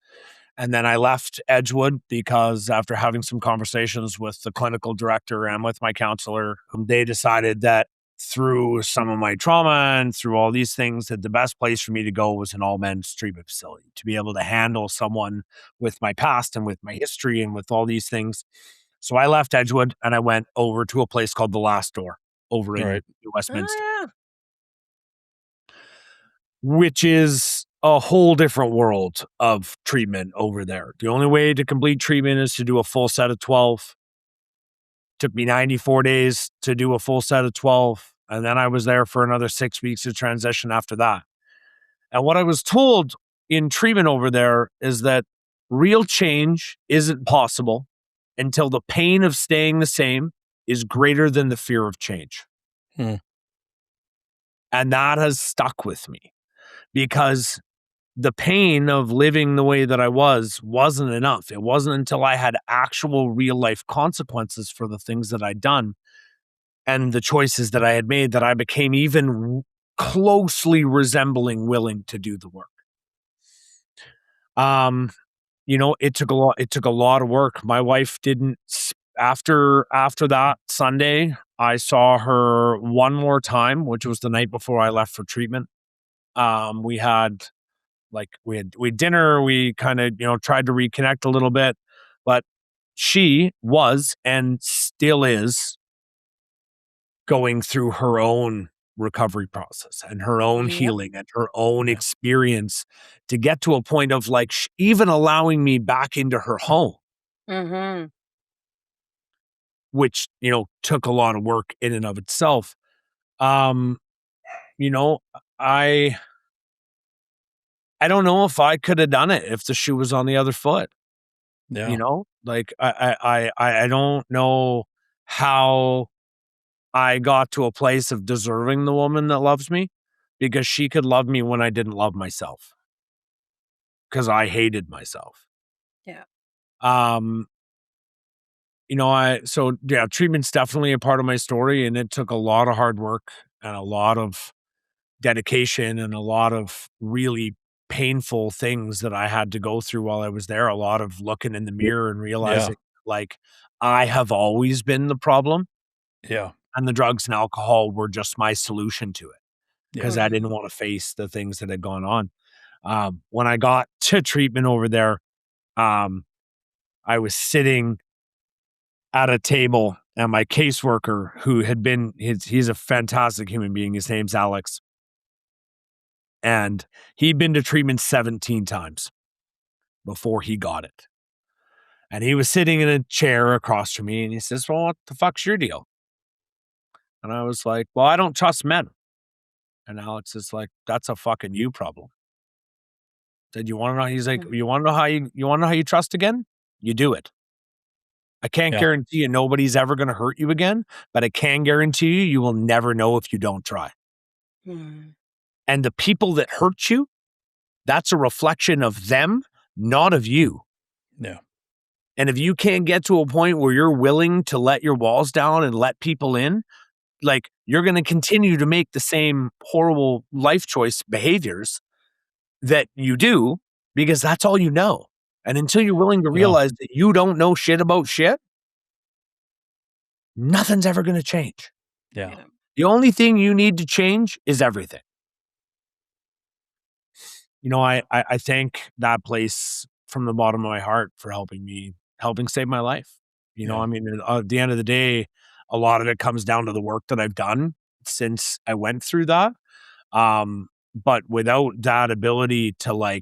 E: And then I left Edgewood because after having some conversations with the clinical director and with my counselor, they decided that through some of my trauma and through all these things, that the best place for me to go was an all men's treatment facility to be able to handle someone with my past and with my history and with all these things. So I left Edgewood and I went over to a place called The Last Door over in Westminster.
D: Oh,
E: Which is a whole different world of treatment over there. The only way to complete treatment is to do a full set of 12. Took me 94 days to do a full set of 12. And then I was there for another 6 weeks of transition after that. And what I was told in treatment over there is that real change isn't possible until the pain of staying the same is greater than the fear of change.
F: Hmm.
E: And that has stuck with me. Because the pain of living the way that I wasn't enough. It wasn't until I had actual real life consequences for the things that I'd done and the choices that I had made that I became even closely resembling willing to do the work. It took a lot of work. My wife didn't, after that Sunday, I saw her one more time, which was the night before I left for treatment. We had dinner, we kind of, tried to reconnect a little bit, but she was and still is going through her own recovery process and her own healing and her own experience to get to a point of even allowing me back into her home, which, took a lot of work in and of itself. I don't know if I could have done it if the shoe was on the other foot.
F: Yeah.
E: I don't know how I got to a place of deserving the woman that loves me, because she could love me when I didn't love myself, because I hated myself.
D: Yeah.
E: Treatment's definitely a part of my story, and it took a lot of hard work and a lot of dedication and a lot of really painful things that I had to go through while I was there. A lot of looking in the mirror and realizing I have always been the problem.
F: Yeah.
E: And the drugs and alcohol were just my solution to it, because I didn't want to face the things that had gone on. When I got to treatment over there, I was sitting at a table, and my caseworker, who had been, he's a fantastic human being. His name's Alex. And he'd been to treatment 17 times before he got it. And he was sitting in a chair across from me, and he says, "Well, what the fuck's your deal?" And I was like, "Well, I don't trust men." And Alex is like, "That's a fucking you problem." I said, "You want to know?" He's like, "You want to know how you trust again? You do it. I can't guarantee you nobody's ever going to hurt you again, but I can guarantee you will never know if you don't try." And the people that hurt you, that's a reflection of them, not of you.
F: Yeah.
E: And if you can't get to a point where you're willing to let your walls down and let people in, you're going to continue to make the same horrible life choice behaviors that you do, because that's all you know. And until you're willing to realize that you don't know shit about shit, nothing's ever going to change.
F: Yeah.
E: The only thing you need to change is everything. I thank that place from the bottom of my heart for helping save my life. I mean, at the end of the day, a lot of it comes down to the work that I've done since I went through that. But without that ability to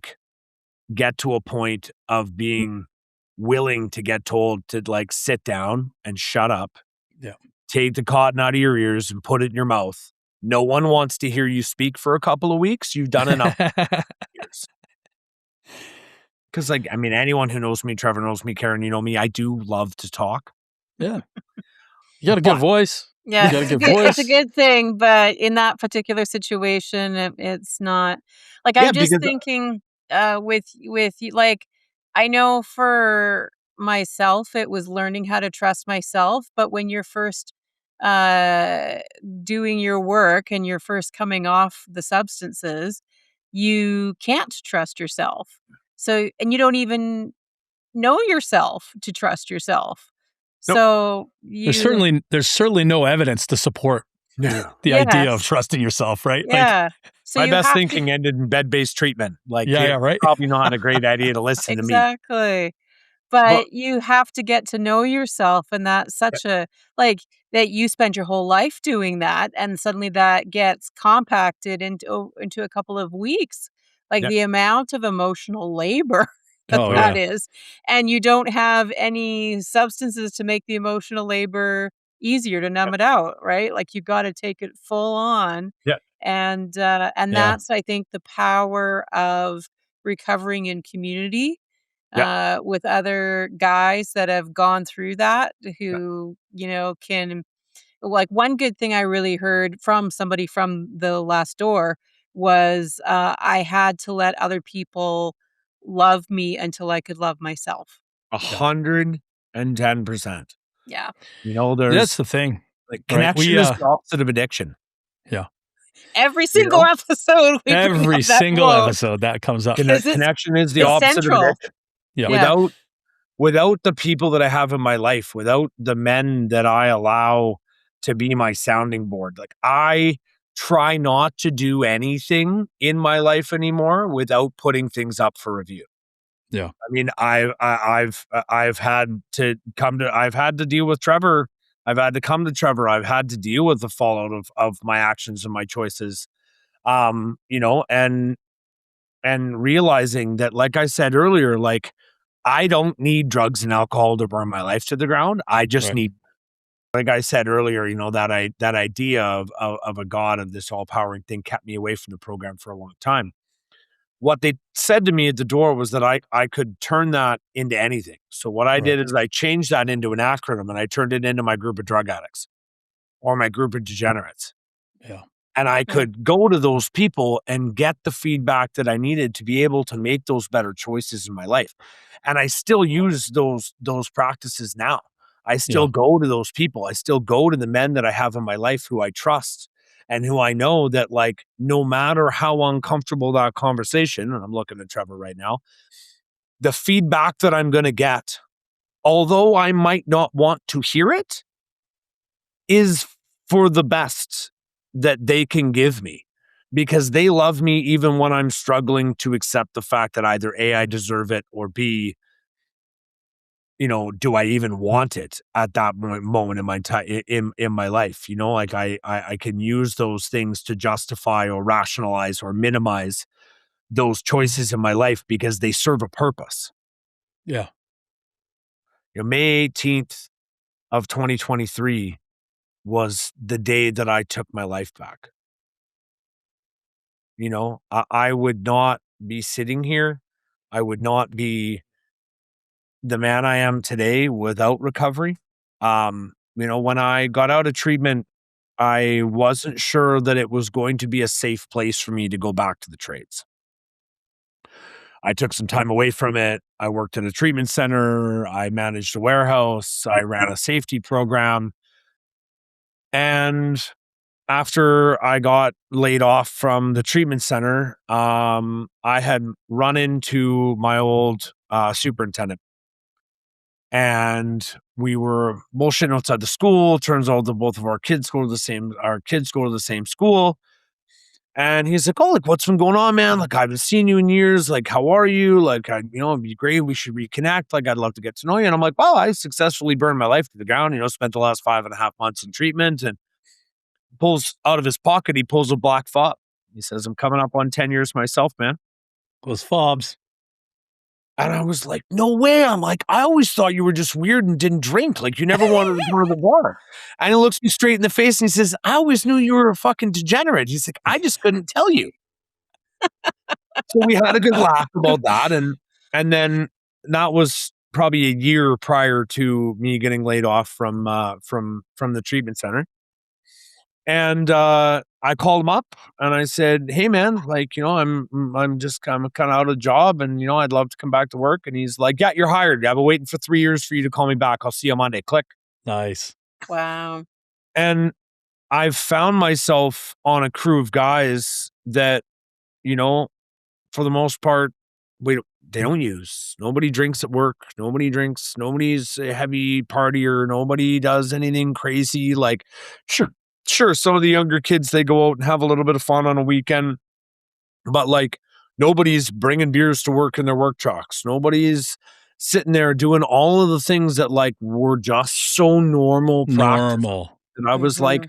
E: get to a point of being willing to get told to sit down and shut up, take the cotton out of your ears and put it in your mouth, No one wants to hear you speak for a couple of weeks. You've done enough years. Because, like, I mean, anyone who knows me, Trevor knows me, Karen, you know me, I do love to talk.
F: Yeah. You got a good voice.
D: Yeah,
F: You got a good voice.
D: it's a good thing, but in that particular situation, it's not. Like,
E: Yeah,
D: I'm just
E: because
D: thinking, with you, like, I know for myself, it was learning how to trust myself. But when you're first doing your work and you're first coming off the substances, you can't trust yourself. So, and you don't even know yourself to trust yourself.
E: Nope.
D: So
F: There's certainly no evidence to support
E: no.
F: the idea of
D: Yes.
F: trusting yourself, right? Like,
D: Yeah. So
E: My
D: you
E: best
D: have
E: thinking ended in bed-based treatment. Like,
F: Yeah,
E: it's
F: right.
E: probably not a great idea to listen to me.
D: exactly.
E: But
D: But you have to get to know yourself, and that's such a like that you spend your whole life doing that, and suddenly that gets compacted into a couple of weeks. Like
E: Yep.
D: the amount of emotional labor
F: Oh,
D: that
F: yeah.
D: is, and you don't have any substances to make the emotional labor easier to numb it out, right? Like you got to take it full on.
E: Yeah.
D: And
F: Yeah.
D: that's, I think, the power of recovering in community with other guys that have gone through that, who, can, like, one good thing I really heard from somebody from the last door was, I had to let other people love me until I could love myself.
E: 110%.
D: Yeah.
E: You know,
F: That's
E: there's
F: the thing.
E: like
F: Right.
E: connection is the opposite of addiction.
F: Yeah.
D: Every
E: You
D: single
E: know?
D: episode we bring
F: Every
D: up that
F: single
D: quote.
F: episode that comes up.
D: 'Cause it's
E: Connection is the
D: it's
E: opposite
D: central.
E: of addiction.
F: Yeah.
D: Yeah.
E: Without the people that I have in my life, without the men that I allow to be my sounding board, like I try not to do anything in my life anymore without putting things up for review.
F: Yeah.
E: I mean, I've had to deal with Trevor. I've had to come to Trevor. I've had to deal with the fallout of my actions and my choices. And realizing that, like I said earlier, like I don't need drugs and alcohol to burn my life to the ground. I just need, like I said earlier, that idea of a God, of this all powering thing, kept me away from the program for a long time. What they said to me at the door was that I could turn that into anything. So what I did is I changed that into an acronym, and I turned it into my group of drug addicts or my group of degenerates.
F: Yeah.
E: And I could go to those people and get the feedback that I needed to be able to make those better choices in my life. And I still use those practices now. I still go to those people. I still go to the men that I have in my life who I trust and who I know that, like, no matter how uncomfortable that conversation, and I'm looking at Trevor right now, the feedback that I'm going to get, although I might not want to hear it, is for the best that they can give me, because they love me even when I'm struggling to accept the fact that either A, I deserve it, or B, do I even want it at that moment in my time in my life? Like I can use those things to justify or rationalize or minimize those choices in my life because they serve a purpose.
F: Yeah.
E: May 18th of 2023 was the day that I took my life back. I would not be sitting here. I would not be the man I am today without recovery. When I got out of treatment, I wasn't sure that it was going to be a safe place for me to go back to the trades. I took some time away from it. I worked at a treatment center. I managed a warehouse. I ran a safety program. And after I got laid off from the treatment center, I had run into my old superintendent. And we were bullshitting outside the school. Turns out that both of our kids go to the same school. And he's like, "Oh, like, what's been going on, man? Like, I haven't seen you in years. Like, how are you? Like, it'd be great. We should reconnect. Like, I'd love to get to know you." And I'm like, "Well, I successfully burned my life to the ground, spent the last 5.5 months in treatment." And pulls out of his pocket, he pulls a black fob. He says, "I'm coming up on 10 years myself, man."
F: Those fobs.
E: And I was like, no way. I'm like, I always thought you were just weird and didn't drink. Like, you never wanted to go to the bar. And he looks me straight in the face and he says, I always knew you were a fucking degenerate. He's like, I just couldn't tell you. So we had a good laugh about that. And then that was probably a year prior to me getting laid off from the treatment center. And I called him up and I said, hey man, like, I'm kind of out of job and, I'd love to come back to work. And he's like, yeah, you're hired. I've been waiting for 3 years for you to call me back. I'll see you on Monday. Click.
F: Nice.
D: Wow.
E: And I've found myself on a crew of guys that, for the most part, they don't use. Nobody drinks at work. Nobody drinks. Nobody's a heavy partier. Nobody does anything crazy. Like, sure, some of the younger kids, they go out and have a little bit of fun on a weekend, but like nobody's bringing beers to work in their work trucks. Nobody's sitting there doing all of the things that like were just so normal practice. And I was like,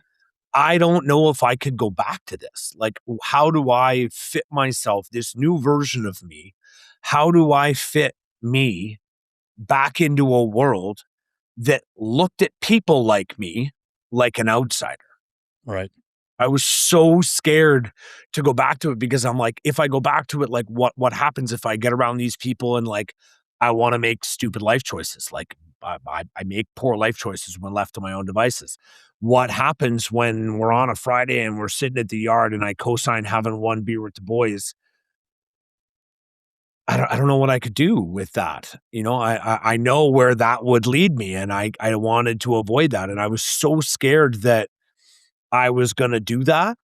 E: I don't know if I could go back to this. Like, how do I fit myself, this new version of me? How do I fit me back into a world that looked at people like me like an outsider?
F: Right.
E: I was so scared to go back to it because I'm like, if I go back to it, like what happens if I get around these people and like, I want to make stupid life choices. Like I make poor life choices when left to my own devices. What happens when we're on a Friday and we're sitting at the yard and I co-sign having one beer with the boys? I don't know what I could do with that. I know where that would lead me and I wanted to avoid that. And I was so scared that I was going to do that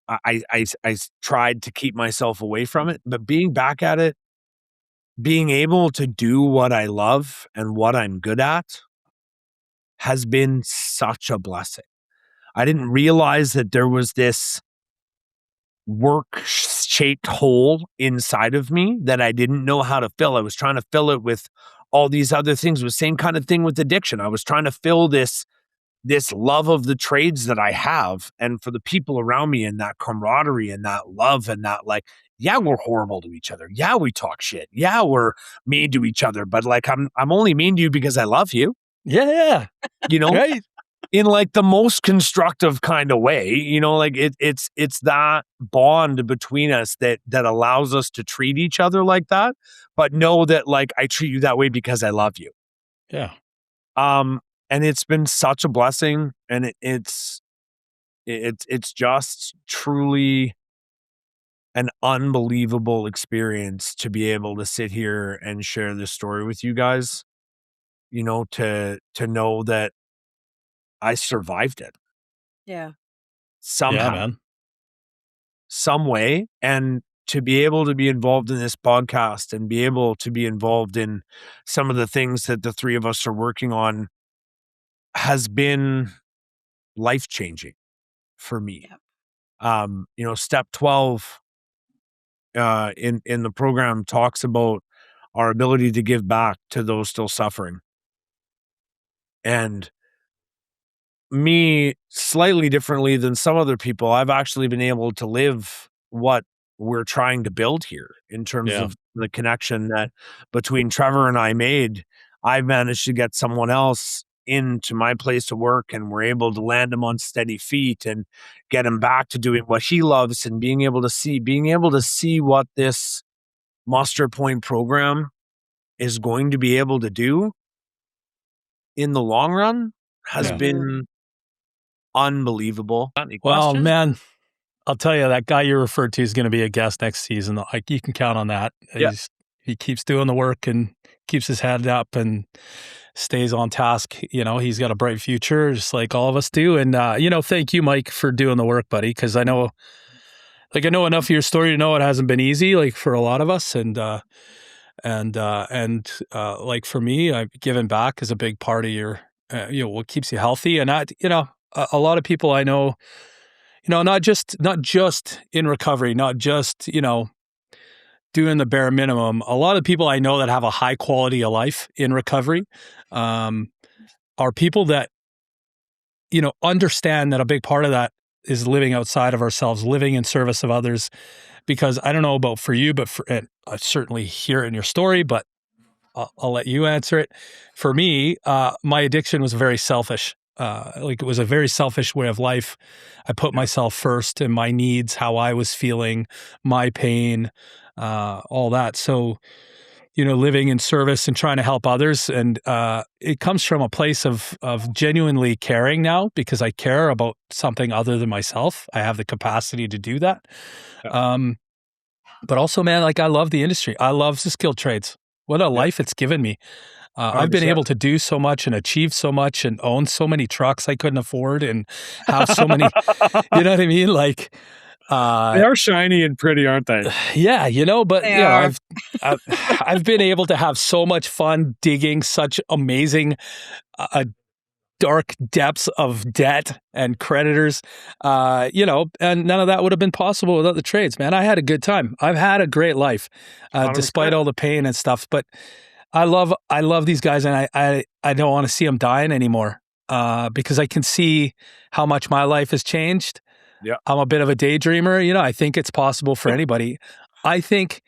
E: I tried to keep myself away from it. But being back at it, being able to do what I love and what I'm good at has been such a blessing. I didn't realize that there was this work-shaped hole inside of me that I didn't know how to fill. I was trying to fill it with all these other things. It was the same kind of thing with addiction. I was trying to fill this love of the trades that I have, and for the people around me, and that camaraderie and that love and that like, yeah, we're horrible to each other. Yeah, we talk shit. Yeah, we're mean to each other. But like, I'm only mean to you because I love you.
F: Yeah. Right.
E: In like the most constructive kind of way, like it's that bond between us that allows us to treat each other like that, but know that like I treat you that way because I love you.
F: Yeah.
E: And it's been such a blessing, and it's just truly an unbelievable experience to be able to sit here and share this story with you guys. To know that I survived it.
D: Yeah.
E: Somehow,
F: yeah, man.
E: some way, and to be able to be involved in this podcast and be able to be involved in some of the things that the three of us are working on has been life-changing for me.
D: Yep.
E: Step 12 in the program talks about our ability to give back to those still suffering. And me, slightly differently than some other people, I've actually been able to live what we're trying to build here in terms of the connection that between Trevor and I made. I've managed to get someone else into my place of work, and we're able to land him on steady feet and get him back to doing what he loves, and being able to see what this Muster Point program is going to be able to do in the long run has been unbelievable. Any
F: Well,
E: questions?
F: man, I'll tell you, that guy you referred to is going to be a guest next season. Like, you can count on that.
E: Yeah.
F: He keeps doing the work and keeps his head up and stays on task. He's got a bright future, just like all of us do. And, thank you, Mike, for doing the work, buddy. Cause I know enough of your story to know it hasn't been easy, like for a lot of us. And like for me, I've given back is a big part of your, what keeps you healthy. And a lot of people I know, not just in recovery, not just, doing the bare minimum. A lot of people I know that have a high quality of life in recovery are people that, understand that a big part of that is living outside of ourselves, living in service of others, because I don't know about for you, but and I certainly hear it in your story, but I'll let you answer it. For me, my addiction was very selfish. Like it was a very selfish way of life. I put myself first and my needs, how I was feeling, my pain, all that. So, living in service and trying to help others. And it comes from a place of genuinely caring now, because I care about something other than myself. I have the capacity to do that. But also, man, like I love the industry. I love the skilled trades. What a life it's given me. I've been able to do so much and achieve so much and own so many trucks I couldn't afford and have so many, you know what I mean? Like,
E: they are shiny and pretty, aren't they?
F: Yeah, but I've been able to have so much fun digging such amazing, dark depths of debt and creditors, and none of that would have been possible without the trades, man. I had a good time. I've had a great life, despite all the pain and stuff, but I love these guys, and I don't want to see them dying anymore, because I can see how much my life has changed.
E: Yeah.
F: I'm a bit of a daydreamer. I think it's possible for anybody. I think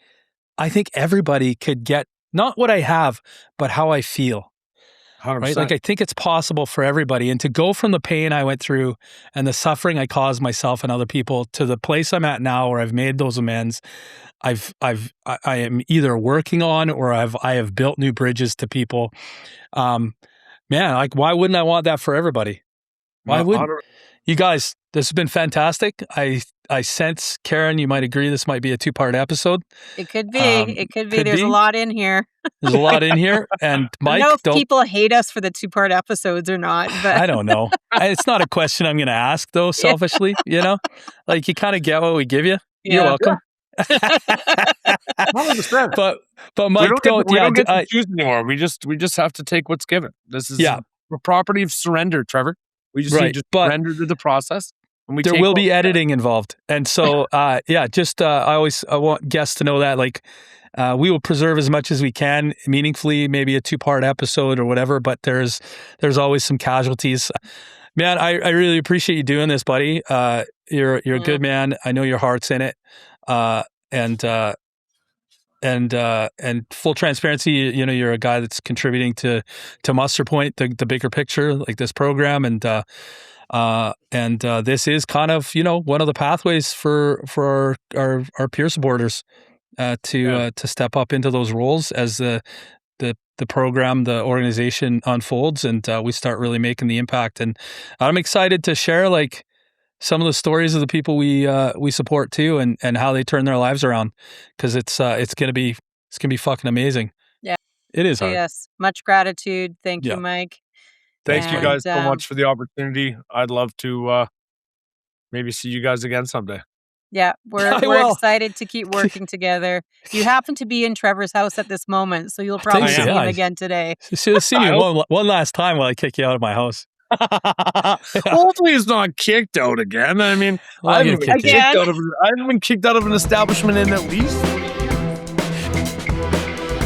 F: everybody could get not what I have, but how I feel.
E: 100%.
F: Right? Like I think it's possible for everybody, and to go from the pain I went through and the suffering I caused myself and other people to the place I'm at now, where I've made those amends. I am either working on or I have built new bridges to people. Man, like why wouldn't I want that for everybody? Why wouldn't you guys? This has been fantastic. I sense, Karen, you might agree this might be a 2-part episode.
D: It could be. It could be. There's a lot in here.
F: There's a lot in here. And Mike,
D: I don't know if people hate us for the 2-part episodes or not. But
F: I don't know. It's not a question I'm going to ask, though, selfishly. Like you kind of get what we give you. Yeah. You're welcome.
E: 100%.
F: But Mike,
E: we don't get to choose anymore. We just have to take what's given. This is a property of surrender, Trevor. We just need to surrender to the process.
F: There will be editing involved. And so, I want guests to know that, like, we will preserve as much as we can meaningfully, maybe a 2-part episode or whatever, but there's always some casualties. Man, I really appreciate you doing this, buddy. You're a good man. I know your heart's in it. And full transparency, you're a guy that's contributing to Muster Point, the bigger picture, like this program. And this is kind of, one of the pathways for our peer supporters, to step up into those roles as the program, the organization unfolds, and we start really making the impact. And I'm excited to share like some of the stories of the people we support too, and how they turn their lives around, because it's gonna be fucking amazing.
D: Yeah,
F: it is hard.
D: Yes, much gratitude. Thank you, Mike.
E: Thanks you guys so much for the opportunity. I'd love to maybe see you guys again someday.
D: Yeah, we're excited to keep working together. You happen to be in Trevor's house at this moment, so you'll probably see him again today.
F: Should see you one last time while I kick you out of my house.
E: Hopefully he's not kicked out again. I mean, I haven't been kicked out of an establishment in at least.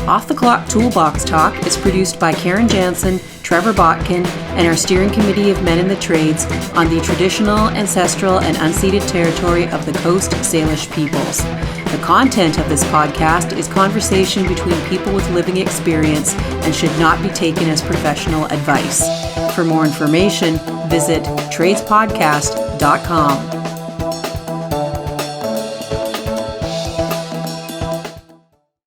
A: Off the Clock Toolbox Talk is produced by Karen Jansen, Trevor Botkin, and our steering committee of men in the trades on the traditional, ancestral, and unceded territory of the Coast Salish peoples. The content of this podcast is conversation between people with living experience and should not be taken as professional advice. For more information, visit tradespodcast.com.